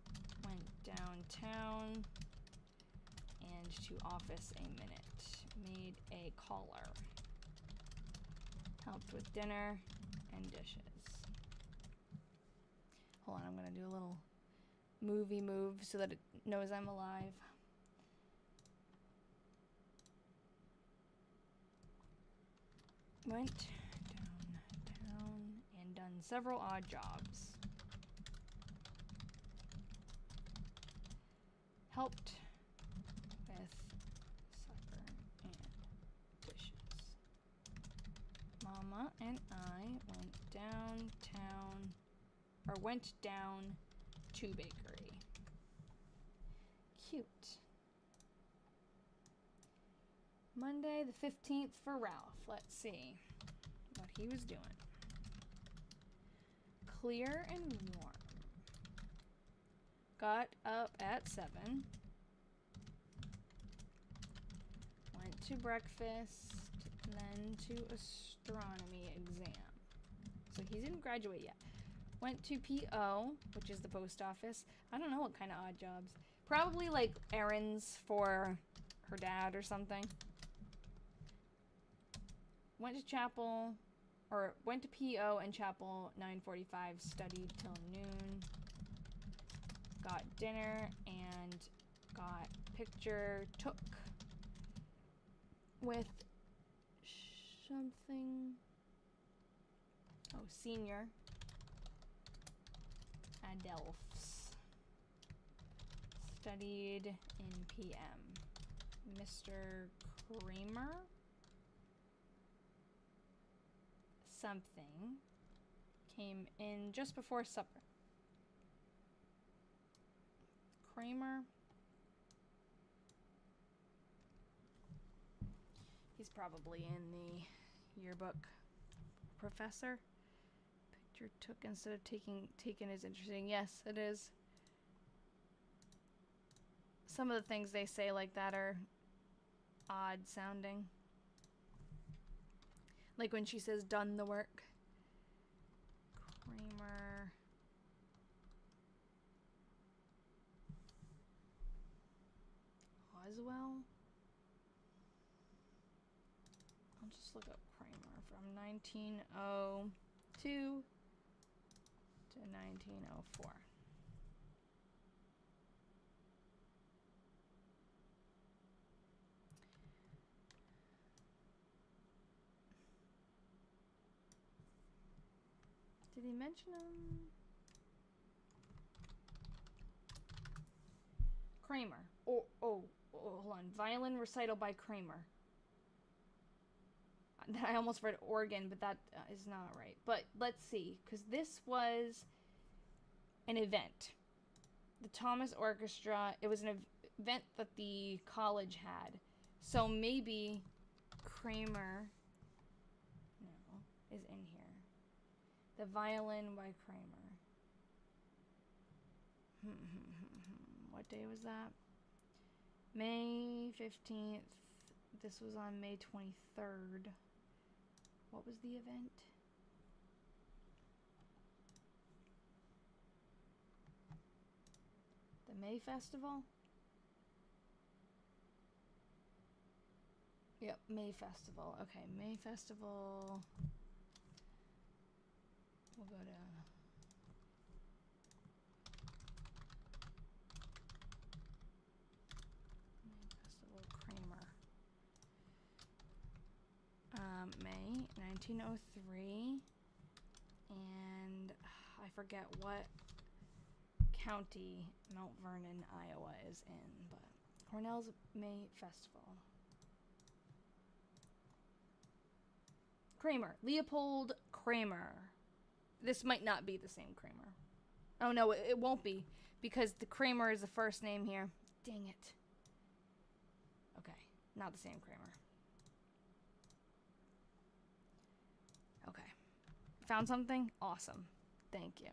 Went downtown. And to office a minute. Made a caller. Helped with dinner and dishes. Hold on, I'm going to do a little movie move so that it knows I'm alive. Went downtown and done several odd jobs. Helped with supper and dishes. Mama and I went downtown, or went down to bakery. Cute. Monday the 15th for Ralph. Let's see what he was doing. Clear and warm. Got up at 7. Went to breakfast, then to astronomy exam. So he didn't graduate yet. Went to PO, which is the post office. I don't know what kind of odd jobs. Probably like errands for her dad or something. Went to chapel, or went to PO and chapel 9:45, studied till noon. got dinner and got picture took with something. Oh, senior Adelphs. Studied in PM. Mr. Kramer. Something came in just before supper. Kramer. He's probably in the yearbook. Professor. Picture took instead of taken is interesting. Yes, it is. Some of the things they say like that are odd sounding. Like when she says done the work. Kramer. Oswell. I'll just look up Kramer from 1902 to 1904. Did he mention him? Kramer. Oh, hold on. Violin recital by Kramer. I almost read organ, but that is not right. But let's see, because this was an event. The Thomas Orchestra, it was an event that the college had. So maybe Kramer, no, is in here. The violin by Kramer. What day was that? May 15th. This was on May 23rd. What was the event? The May Festival? Yep, May Festival. Okay, May Festival. We'll go to... May Festival Kramer. May 1903. And I forget what county Mount Vernon, Iowa is in, but Cornell's May Festival. Kramer. Leopold Kramer. This might not be the same Kramer. Oh no, it won't be, because the Kramer is the first name here. Dang it. Okay, not the same Kramer. Okay. Found something? Awesome. Thank you.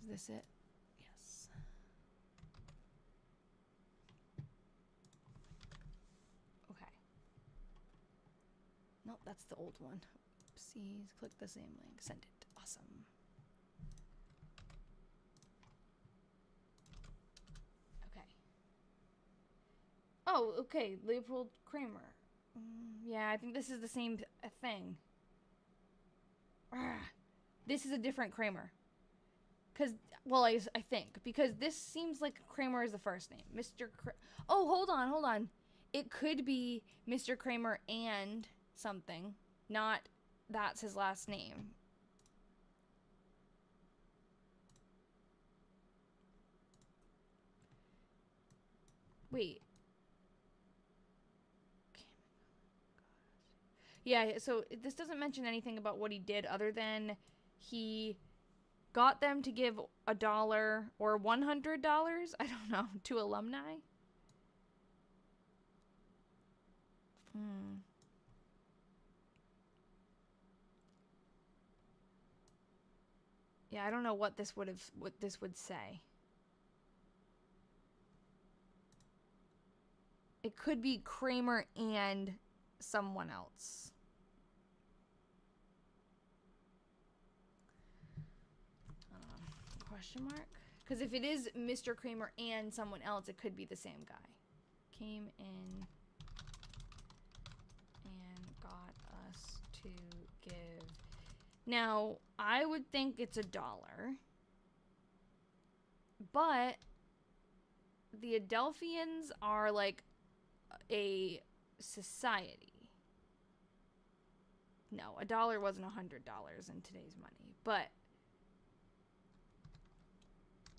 Is this it? Yes. Okay. Nope, that's the old one. Oopsies. Click the same link. Send it. Awesome. Okay. Oh, okay. Leopold Kramer. Yeah, I think this is the same thing. This is a different Kramer. Because, well, I think. Because this seems like Kramer is the first name. Oh, hold on. It could be Mr. Kramer and something. Not that's his last name. Wait. Yeah, so this doesn't mention anything about what he did other than he got them to give $1 or $100, I don't know, to alumni. Yeah, I don't know what this would say. It could be Kramer and someone else. Question mark? Because if it is Mr. Kramer and someone else, it could be the same guy. Came in and got us to give. Now, I would think it's $1. But the Adelphians are like a society. No, $1 wasn't $100 in today's money, but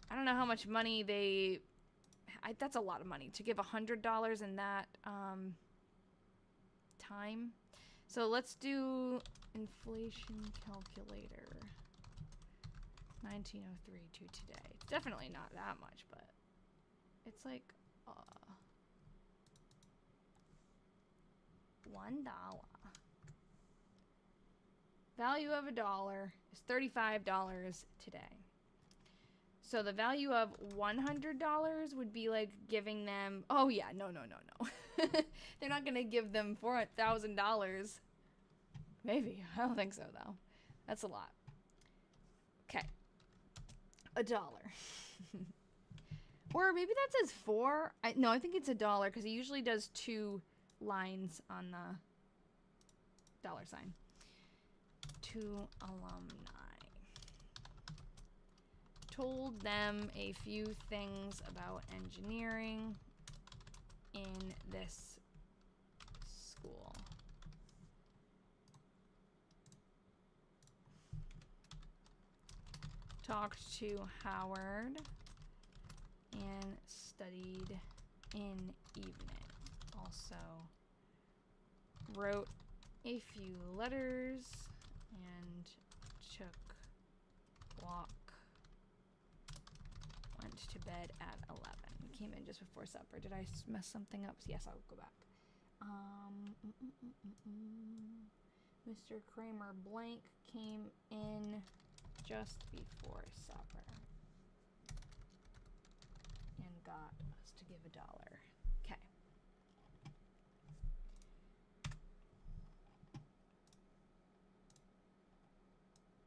I don't know how much money they. That's a lot of money to give $100 in that time. So let's do inflation calculator. 1903 to today. It's definitely not that much, but it's like $1. Value of $1 is $35 today. So the value of $100 would be like giving them. Oh yeah, no. They're not gonna give them $4,000. Maybe, I don't think so though. That's a lot. Okay, $1. Or maybe that says 4. No, I think it's $1 because he usually does 2 lines on the $sign. To alumni. Told them a few things about engineering in this school. Talked to Howard and studied in evening. Also wrote a few letters and took walk. Went to bed at 11. Came in just before supper. Did I mess something up? Yes, I'll go back. Mr. Kramer blank came in just before supper and got us to give $1. Okay.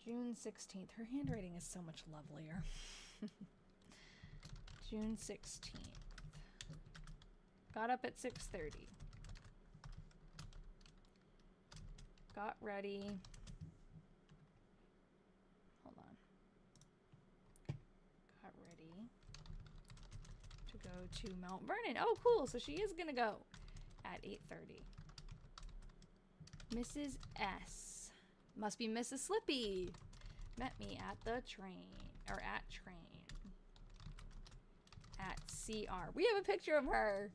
June 16th. Her handwriting is so much lovelier. June 16th. Got up at 6:30. Got ready. Hold on. Got ready to go to Mount Vernon. Oh, cool. So she is going to go at 8:30. Mrs. S. Must be Mrs. Slippy. Met me at the train. Or at train. At CR. We have a picture of her.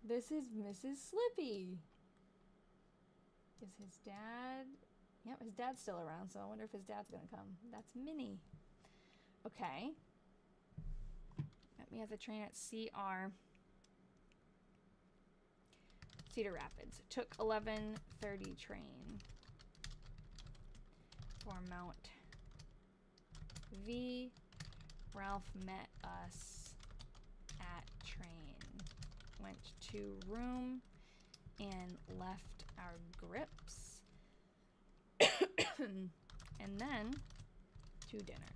This is Mrs. Slippy. Is his dad? Yep, his dad's still around, so I wonder if his dad's gonna come. That's Minnie. Okay. Met me at the train at CR. Cedar Rapids. Took 11:30 train for Mount V. Ralph met us at train. Went to room and left our grips. And then to dinner.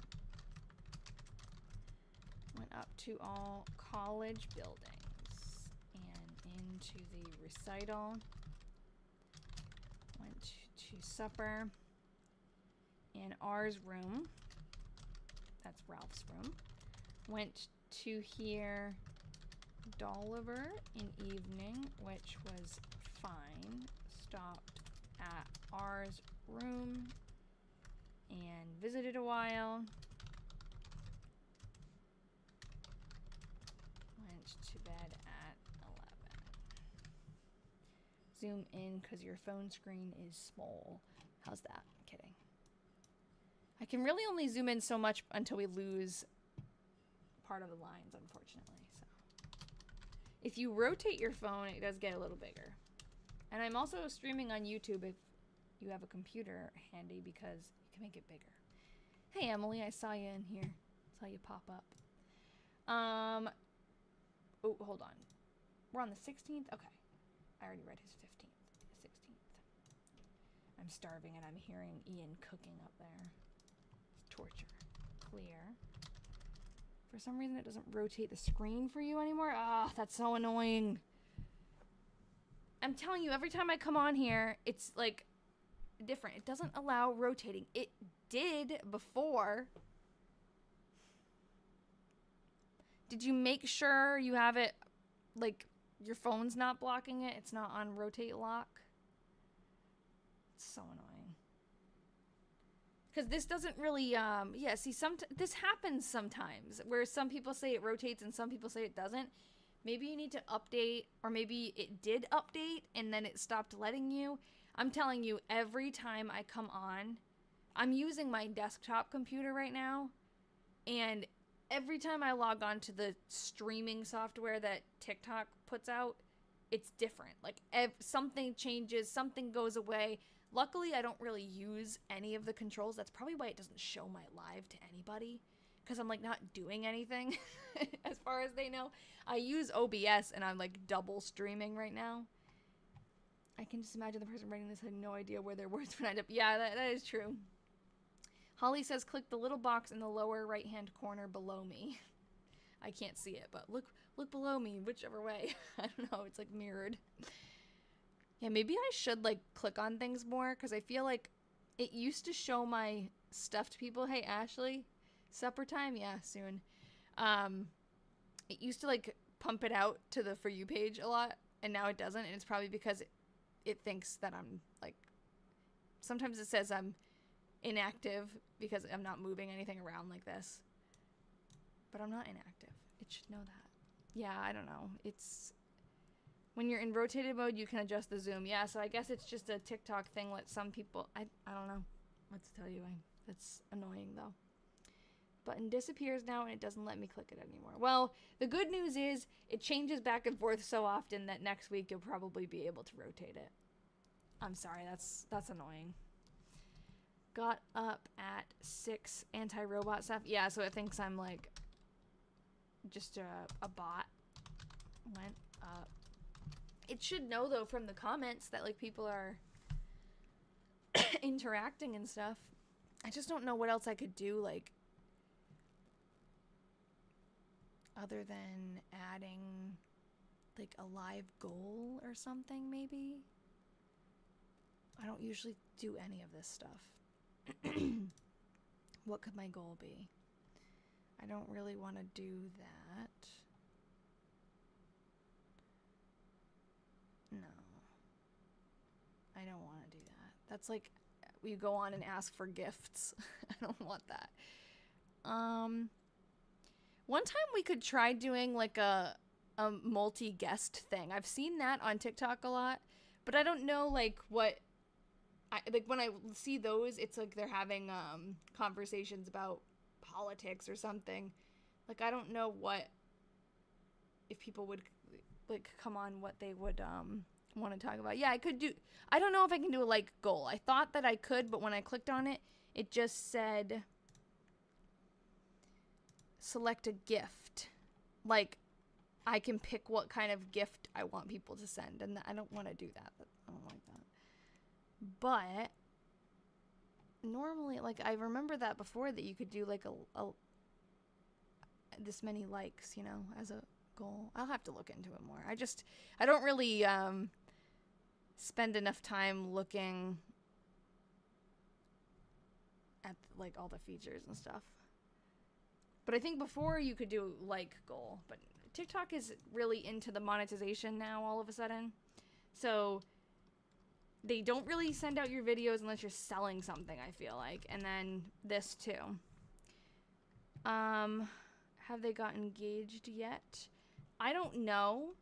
Went up to all college buildings and into the recital. Went to supper in ours room. That's Ralph's room. Went to hear Dolliver in evening, which was fine. Stopped at ours room and visited a while. Went to bed at 11. Zoom in because your phone screen is small. How's that? I'm kidding. I can really only zoom in so much until we lose part of the lines, unfortunately. So, if you rotate your phone, it does get a little bigger. And I'm also streaming on YouTube if you have a computer handy because you can make it bigger. Hey, Emily, I saw you in here. Saw you pop up. Oh, hold on. We're on the 16th? Okay. I already read his 15th. 16th. I'm starving and I'm hearing Ian cooking up there. Torture. Clear. For some reason, it doesn't rotate the screen for you anymore. Ah, that's so annoying. I'm telling you, every time I come on here, it's like different. It doesn't allow rotating. It did before. Did you make sure you have it, like, your phone's not blocking it? It's not on rotate lock? It's so annoying. Because this doesn't really, yeah, see, this happens sometimes, where some people say it rotates and some people say it doesn't. Maybe you need to update, or maybe it did update and then it stopped letting you. I'm telling you, every time I come on, I'm using my desktop computer right now, and every time I log on to the streaming software that TikTok puts out, it's different. Like, something changes, something goes away. Luckily, I don't really use any of the controls. That's probably why it doesn't show my live to anybody, because I'm, like, not doing anything as far as they know. I use OBS, and I'm, like, double streaming right now. I can just imagine the person writing this had no idea where their words would end up. Yeah, that is true. Holly says, click the little box in the lower right-hand corner below me. I can't see it, but look below me, whichever way. I don't know, it's, like, mirrored. Yeah, maybe I should, like, click on things more, because I feel like it used to show my stuffed people. Hey, Ashley, supper time? Yeah, soon. It used to, like, pump it out to the For You page a lot, and now it doesn't, and it's probably because it thinks that I'm, like, sometimes it says I'm inactive because I'm not moving anything around like this. But I'm not inactive. It should know that. Yeah, I don't know. It's... When you're in rotated mode, you can adjust the zoom. Yeah, so I guess it's just a TikTok thing. Let some people... I don't know what to tell you. That's annoying, though. Button disappears now, and it doesn't let me click it anymore. Well, the good news is it changes back and forth so often that next week you'll probably be able to rotate it. I'm sorry, that's annoying. Got up at 6 anti-robot stuff. Yeah, so it thinks I'm, like, just a bot. Went up. It should know, though, from the comments that, like, people are interacting and stuff. I just don't know what else I could do, like, other than adding, like, a live goal or something, maybe? I don't usually do any of this stuff. What could my goal be? I don't really want to do that. No. I don't want to do that. That's like, you go on and ask for gifts. I don't want that. One time we could try doing like a multi-guest thing. I've seen that on TikTok a lot, but I don't know like what... like when I see those, it's like they're having conversations about politics or something. Like I don't know what, if people would like come on, what they would want to talk about. Yeah, I could do, I don't know if I can do a like goal. I thought that I could, but when I clicked on it, it just said select a gift. Like I can pick what kind of gift I want people to send, and I don't want to do that. I don't like that. But normally, like, I remember that before, that you could do like a this many likes, you know, as a goal. I'll have to look into it more. I don't really spend enough time looking at like all the features and stuff. But I think before you could do like goal, but TikTok is really into the monetization now all of a sudden. So they don't really send out your videos unless you're selling something, I feel like. And then this too. Have they got engaged yet? I don't know.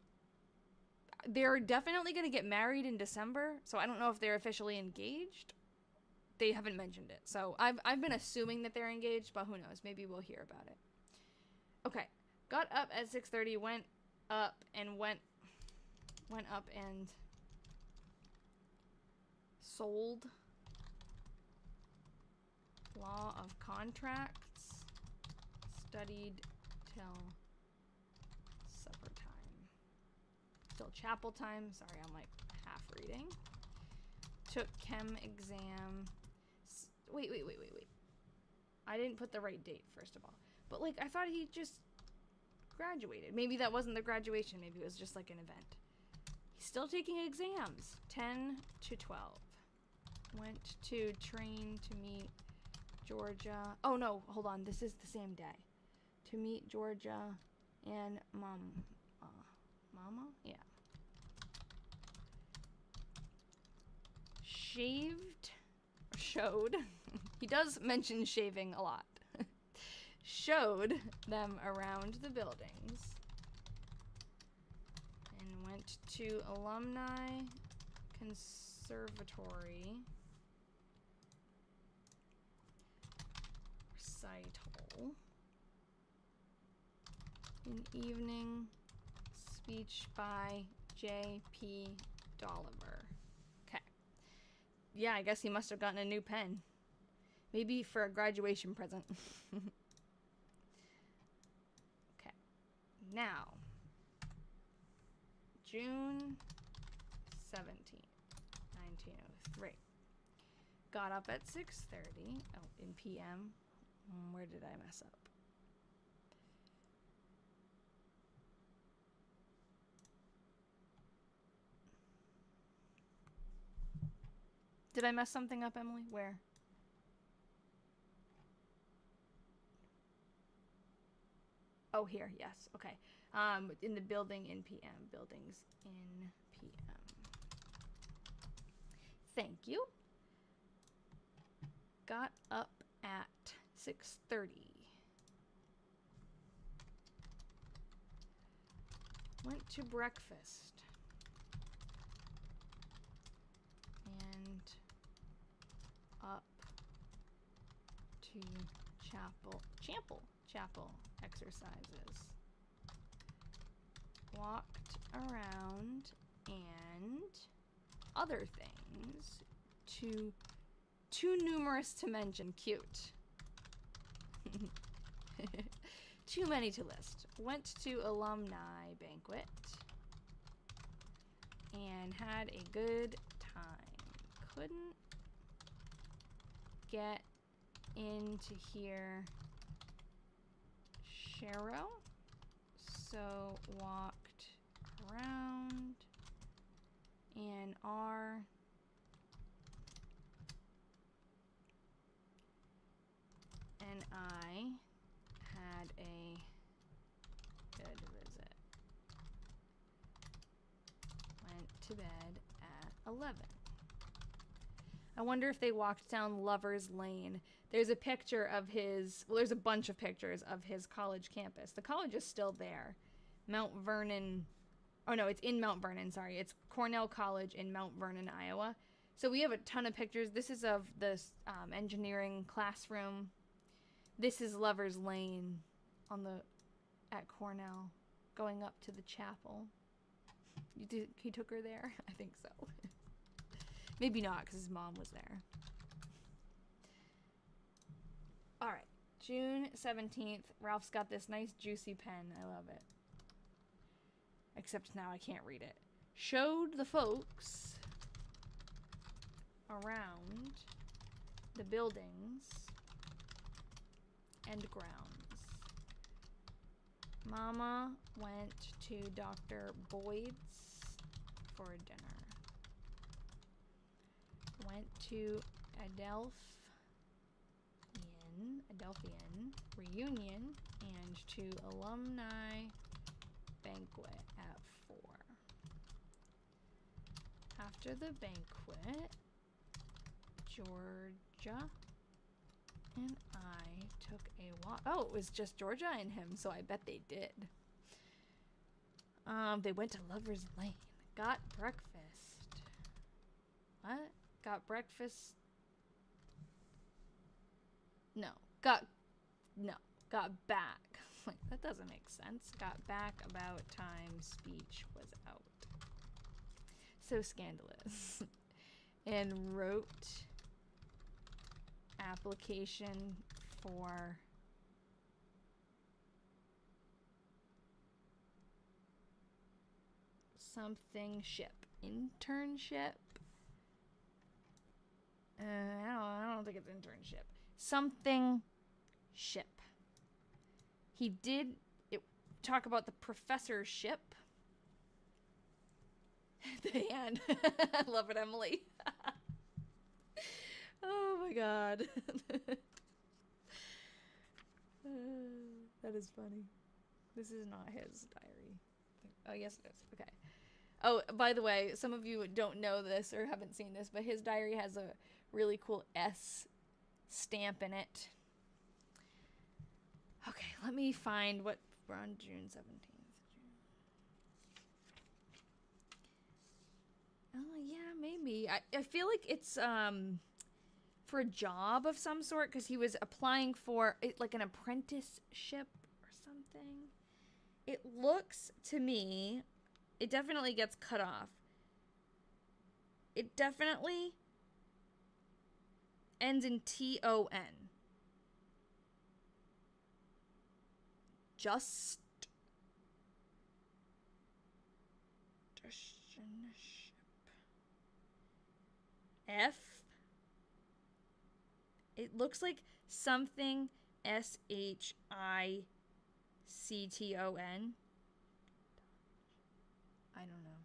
They're definitely going to get married in December, so I don't know if they're officially engaged. They haven't mentioned it. So I've been assuming that they're engaged, but who knows? Maybe we'll hear about it. Okay. Got up at 6:30, went up and sold. Law of contracts. Studied till supper time. Till chapel time. Sorry, I'm like half reading. Took chem exam. Wait. I didn't put the right date, first of all. But like, I thought he just graduated. Maybe that wasn't the graduation. Maybe it was just like an event. He's still taking exams. 10 to 12. Went to train to meet Georgia. Oh no, hold on. This is the same day. To meet Georgia and Mama? Yeah. Showed. He does mention shaving a lot. Showed them around the buildings. And went to alumni conservatory. Recital. An evening speech by J.P. Dolliver. Okay. Yeah, I guess he must have gotten a new pen. Maybe for a graduation present. Okay. Now, June 17th, 1903. Got up at 6:30 in p.m. Where did I mess up? Did I mess something up, Emily? Where? Oh, here. Yes. Okay. In the building in PM. Buildings in PM. Thank you. Got up at 6:30. Went to breakfast. And up to chapel exercises. Walked around and other things too numerous to mention. Cute. Too many to list. Went to alumni banquet and had a good time. Couldn't get in to hear Shero, so walked around and I had a good visit. Went to bed at 11. I wonder if they walked down Lover's Lane. There's a picture of his, well, there's a bunch of pictures of his college campus. The college is still there. Mount Vernon, oh no, it's in Mount Vernon, sorry. It's Cornell College in Mount Vernon, Iowa. So we have a ton of pictures. This is of the engineering classroom. This is Lover's Lane at Cornell, going up to the chapel. He took her there? I think so. Maybe not, because his mom was there. All right, June 17th. Ralph's got this nice juicy pen. I love it. Except now I can't read it. Showed the folks around the buildings and grounds. Mama went to Dr. Boyd's for dinner. Went to Adelphian reunion and to alumni banquet at 4. After the banquet, Georgia and I took a walk. Oh, it was just Georgia and him, so I bet they did. They went to Lover's Lane. Got breakfast. What? Got breakfast. Got back. Like, that doesn't make sense. Got back about time speech was out. So scandalous. And wrote application for something internship. I don't think it's internship. Something ship. He did talk about the professorship. The hand. I love it, Emily. Oh my god. That is funny. This is not his diary. Oh, yes it is. Okay. Oh, by the way, some of you don't know this or haven't seen this, but his diary has a really cool S stamp in it. Okay, let me find what we're on June 17th. Oh, yeah, maybe. I feel like it's for a job of some sort because he was applying for like an apprenticeship or something. It looks to me, it definitely gets cut off. It definitely ends in T-O-N. Just. F. It looks like something S-H-I-C-T-O-N. I don't know.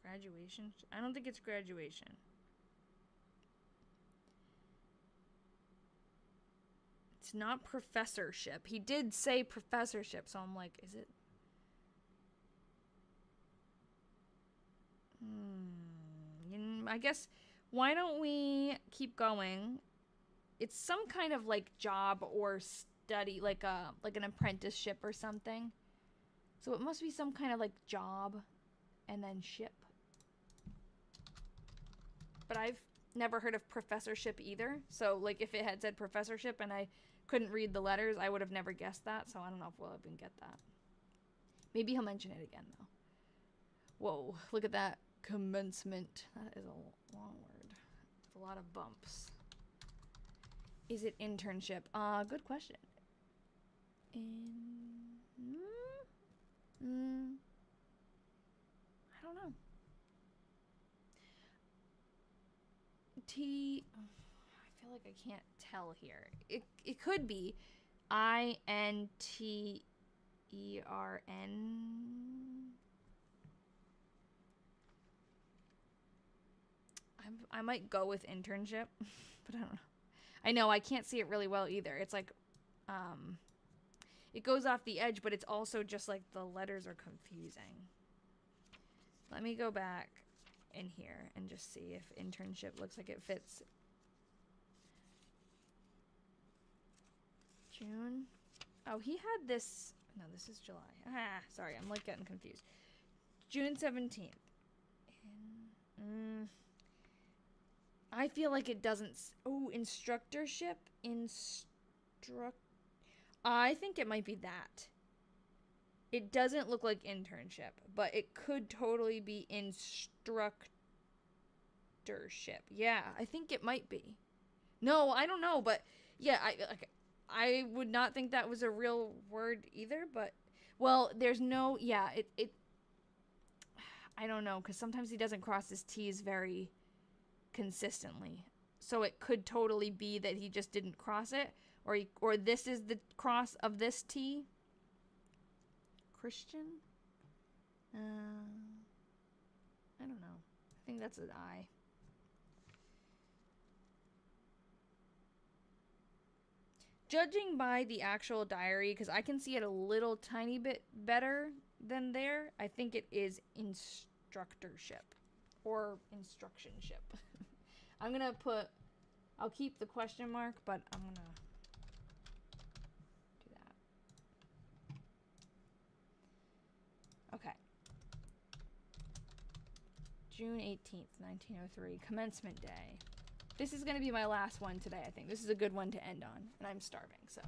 Graduation? I don't think it's graduation. It's not professorship. He did say professorship, so I'm like, is it? I guess, why don't we keep going? It's some kind of like job or study, like an apprenticeship or something. So it must be some kind of like job and then ship. But I've never heard of professorship either. So like if it had said professorship and I couldn't read the letters, I would have never guessed that. So I don't know if we'll even get that. Maybe he'll mention it again though. Whoa, look at that. Commencement. That is a long word. It's a lot of bumps. Is it internship? Good question. I don't know. I feel like I can't tell here. It could be INTERN. I might go with internship, but I don't know. I know I can't see it really well either. It's like, it goes off the edge, but it's also just like the letters are confusing. Let me go back in here and just see if internship looks like it fits. June. Oh, he had this. No, this is July. Sorry, I'm like getting confused. June 17th. I feel like it doesn't. Oh, instructorship? I think it might be that. It doesn't look like internship, but it could totally be instructorship. Yeah, I think it might be. No, I don't know, but yeah, I would not think that was a real word either, but well, there's no, yeah, it I don't know, because sometimes he doesn't cross his T's very consistently. So it could totally be that he just didn't cross it, or this is the cross of this T. Christian? I don't know. I think that's an I. Judging by the actual diary, because I can see it a little tiny bit better than there, I think it is instructorship or instructionship. I'm going to put, I'll keep the question mark, but I'm going to do that. Okay. June 18th, 1903, commencement day. This is going to be my last one today, I think. This is a good one to end on, and I'm starving, so.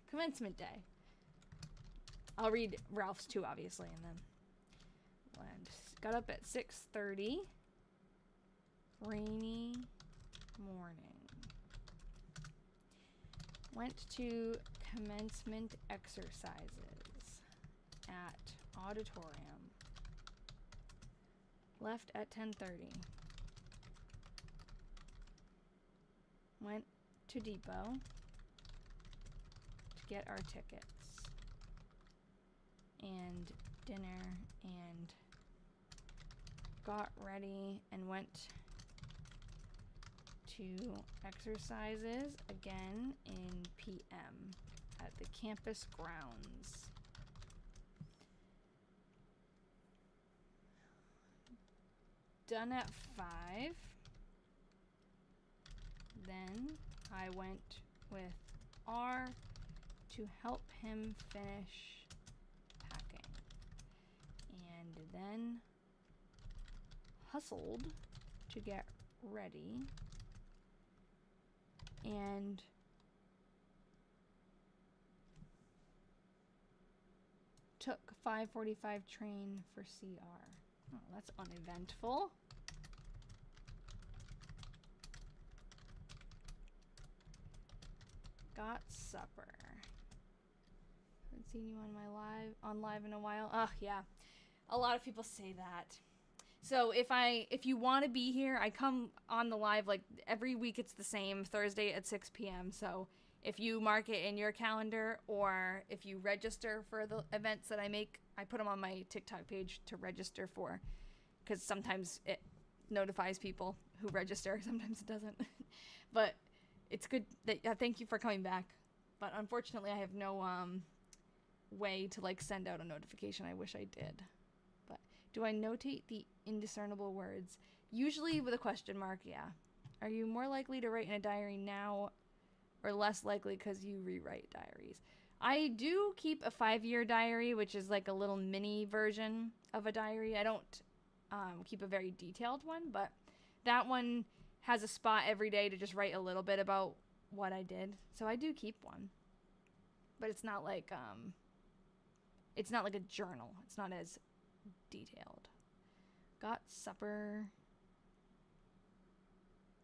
Commencement day. I'll read Ralph's too, obviously, and then land. Got up at 6:30. Rainy morning. Went to commencement exercises at auditorium. Left at 10:30. Went to depot to get our tickets and dinner and got ready and went to exercises again in PM at the campus grounds. Done at 5. Then I went with R to help him finish packing. And then hustled to get ready. And took 5:45 train for CR. Oh, that's uneventful. Got supper. Haven't seen you on live in a while. Oh yeah, a lot of people say that. So if you want to be here, I come on the live like every week. It's the same Thursday at 6 p.m. So if you mark it in your calendar, or if you register for the events that I make, I put them on my TikTok page to register for, because sometimes it notifies people who register, sometimes it doesn't. But it's good that thank you for coming back. But unfortunately, I have no way to like send out a notification. I wish I did. But do I notate the indiscernible words? Usually with a question mark, yeah. Are you more likely to write in a diary now, or less likely because you rewrite diaries? I do keep a 5-year diary, which is like a little mini version of a diary. I don't keep a very detailed one, but that one has a spot every day to just write a little bit about what I did. So I do keep one, but it's not like a journal. It's not as detailed. Got supper.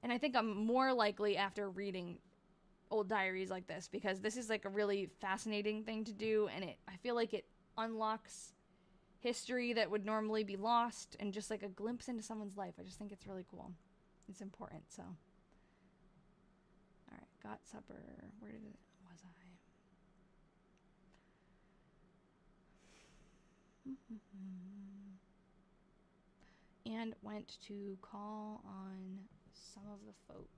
And I think I'm more likely after reading old diaries like this, because this is like a really fascinating thing to do, and I feel like it unlocks history that would normally be lost, and just like a glimpse into someone's life. I just think it's really cool. It's important. So all right, got supper. Where was I? And went to call on some of the folks.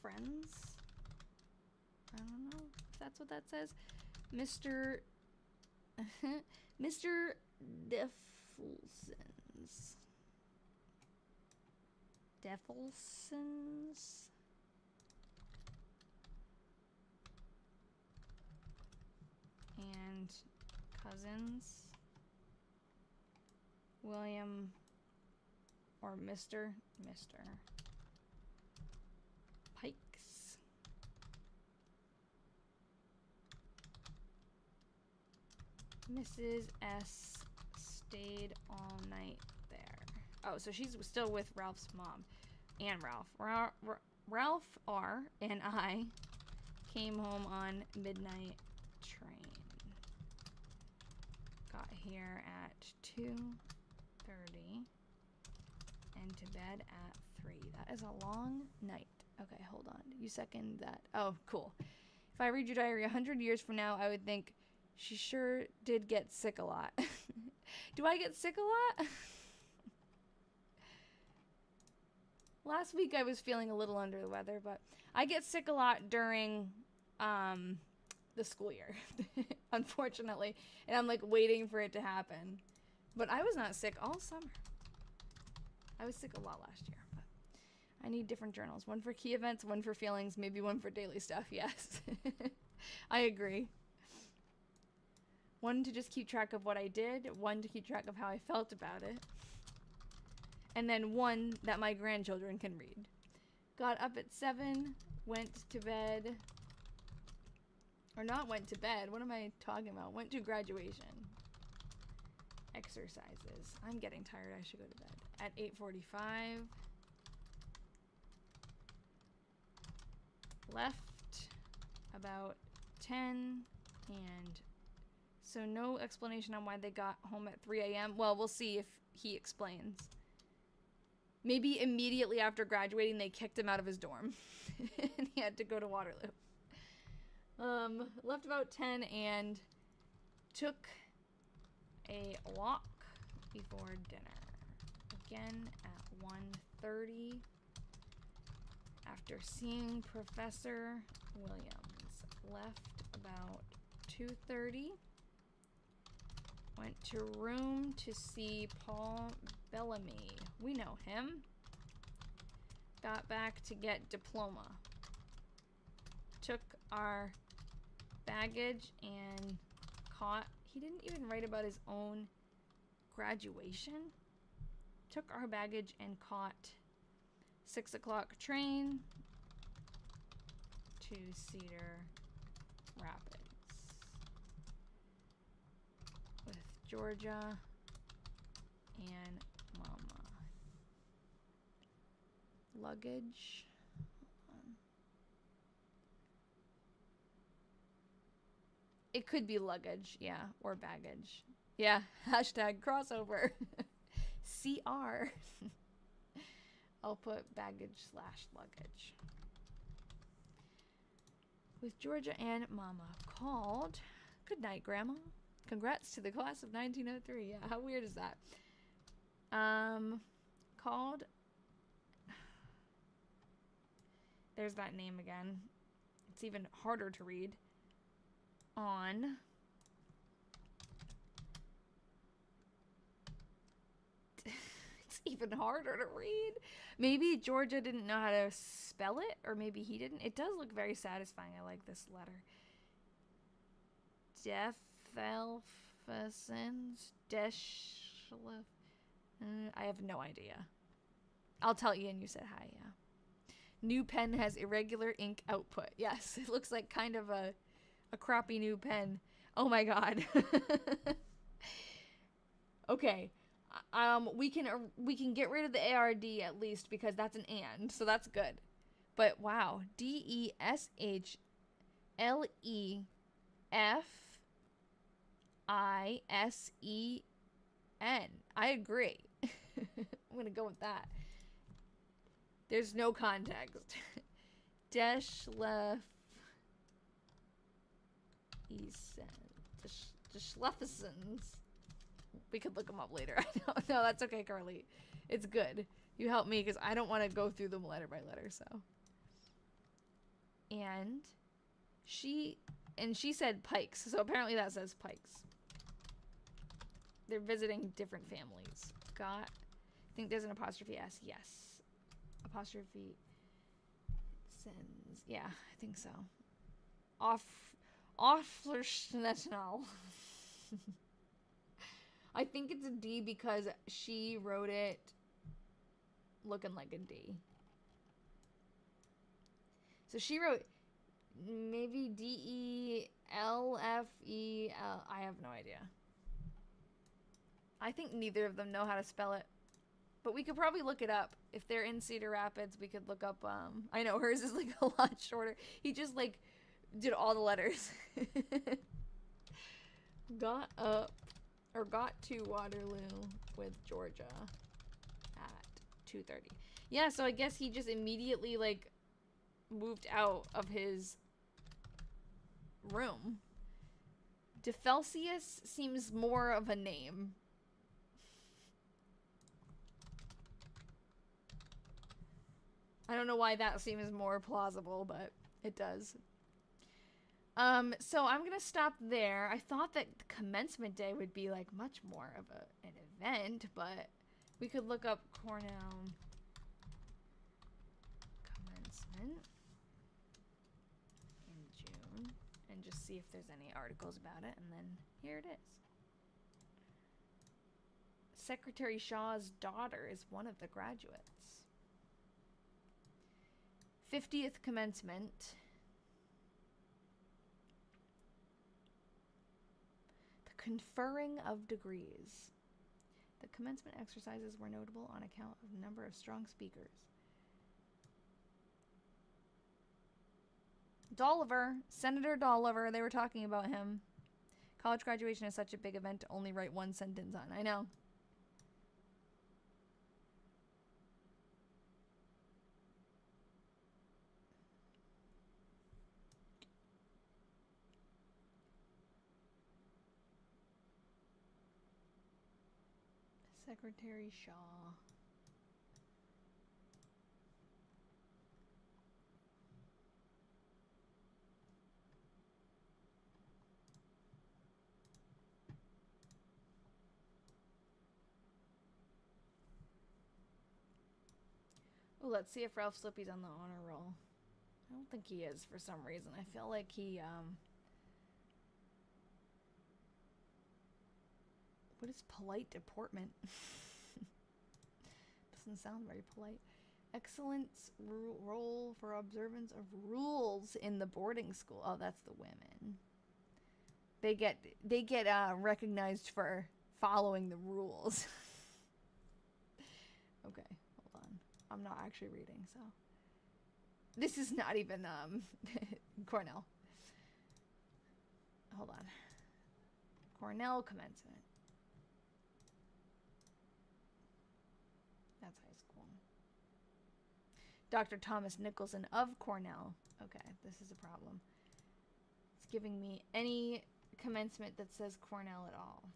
Friends? I don't know if that's what that says. Mr. Mr. Defelsons? And cousins. William or Mr. Pikes. Mrs. S stayed all night there. Oh, so she's still with Ralph's mom and Ralph. Ralph R and I came home on midnight train. Got here at 2:30 and to bed at 3. That is a long night. Okay, hold on. You second that? Oh, cool. If I read your diary 100 years from now, I would think she sure did get sick a lot. Do I get sick a lot? Last week I was feeling a little under the weather, but I get sick a lot during the school year, unfortunately. And I'm like waiting for it to happen. But I was not sick all summer. I was sick a lot last year. But I need different journals. One for key events, one for feelings, maybe one for daily stuff. Yes. I agree. One to just keep track of what I did, one to keep track of how I felt about it, and then one that my grandchildren can read. Got up at 7, went to bed, or not went to bed, what am I talking about? Went to graduation. Exercises. I'm getting tired, I should go to bed. At 8:45. Left about 10, and so no explanation on why they got home at 3 a.m. Well, we'll see if he explains. Maybe immediately after graduating, they kicked him out of his dorm. And he had to go to Waterloo. Left about 10 and took a walk before dinner. Again at 1:30 after seeing Professor Williams. Left about 2:30. Went to room to see Paul Bellamy. We know him. Got back to get diploma. Took our baggage and caught... He didn't even write about his own graduation. Took our baggage and caught 6 o'clock train to Cedar Rapids with Georgia and Mama. Luggage. It could be luggage, yeah, or baggage. Yeah, hashtag crossover. CR. I'll put baggage / luggage. With Georgia and Mama. Called. Good night, Grandma. Congrats to the class of 1903. Yeah, how weird is that? Called. There's that name again. It's even harder to read. On it's even harder to read. Maybe Georgia didn't know how to spell it, or maybe he didn't. It does look very satisfying. I like this letter. Defelfasens I have no idea. I'll tell Ian you said hi. Yeah. New pen has irregular ink output. Yes, it looks like kind of a crappy new pen. Oh my god. Okay. We can get rid of the ARD at least because that's an and, so that's good. But wow, DESHLEFISENS. I agree. I'm gonna go with that. There's no context. Deschlefisens. We could look them up later. I don't know. That's okay, Carly. It's good. You help me because I don't want to go through them letter by letter. So, and she said Pikes. So apparently that says Pikes. They're visiting different families. I think there's an apostrophe S. Yes. Apostrophe sends. Yeah, I think so. National. I think it's a D because she wrote it looking like a D. So she wrote maybe DELFEL. I have no idea. I think neither of them know how to spell it. But we could probably look it up. If they're in Cedar Rapids, we could look up, I know hers is like a lot shorter. He just like did all the letters. Got to Waterloo with Georgia at 2:30. Yeah, so I guess he just immediately like moved out of his room. Defelsius seems more of a name. I don't know why that seems more plausible, but it does. So I'm gonna stop there. I thought that commencement day would be like much more of an event, but we could look up Cornell commencement in June and just see if there's any articles about it, and then here it is. Secretary Shaw's daughter is one of the graduates. 50th commencement. Conferring of degrees. The commencement exercises were notable on account of the number of strong speakers. Dolliver, Senator Dolliver, they were talking about him. College graduation is such a big event to only write one sentence on. I know. Secretary Shaw. Oh, let's see if Ralph Slippy's on the honor roll. I don't think he is for some reason. I feel like he, what is polite deportment? Doesn't sound very polite. Excellence role for observance of rules in the boarding school. Oh, that's the women. They get recognized for following the rules. Okay, hold on. I'm not actually reading, so. This is not even Cornell. Hold on. Cornell commencement. That's high school. Dr. Thomas Nicholson of Cornell. Okay, this is a problem. It's giving me any commencement that says Cornell at all.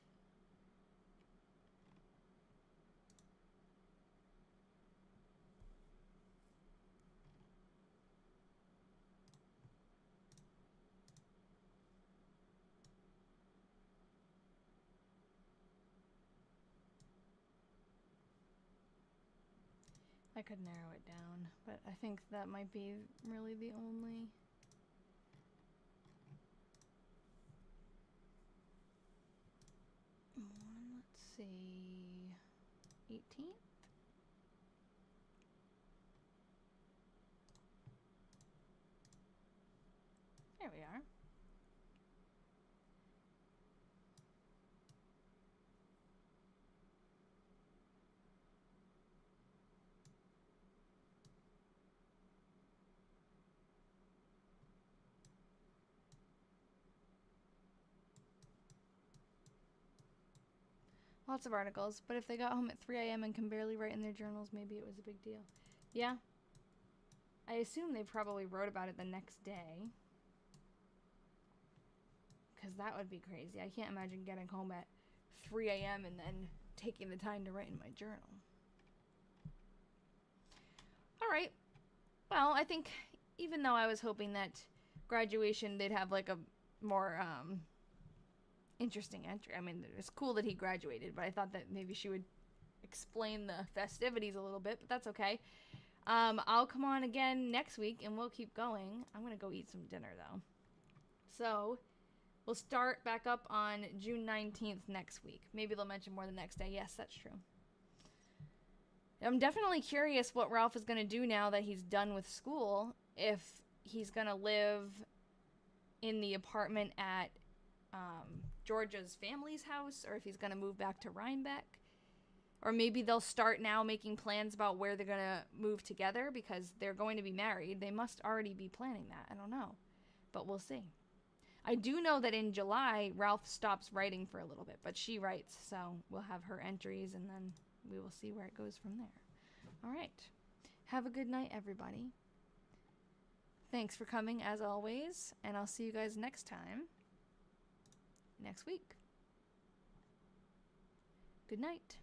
I could narrow it down, but I think that might be really the only. Let's see. 18th? There we are. Lots of articles, but if they got home at 3 a.m. and can barely write in their journals, maybe it was a big deal. Yeah. I assume they probably wrote about it the next day. Because that would be crazy. I can't imagine getting home at 3 a.m. and then taking the time to write in my journal. Alright. Well, I think even though I was hoping that graduation they'd have like a more interesting entry. I mean, it's cool that he graduated, but I thought that maybe she would explain the festivities a little bit, but that's okay. I'll come on again next week and we'll keep going. I'm gonna go eat some dinner though. So we'll start back up on June 19th next week. Maybe they'll mention more the next day. Yes, that's true. I'm definitely curious what Ralph is gonna do now that he's done with school. If he's gonna live in the apartment at Georgia's family's house, or if he's gonna move back to Rhinebeck, or maybe they'll start now making plans about where they're gonna move together because they're going to be married. They must already be planning that. I don't know, but we'll see. I do know that in July Ralph stops writing for a little bit, but she writes, so we'll have her entries and then we will see where it goes from there. All right, have a good night, everybody. Thanks for coming as always, and I'll see you guys next time. Next week. Good night.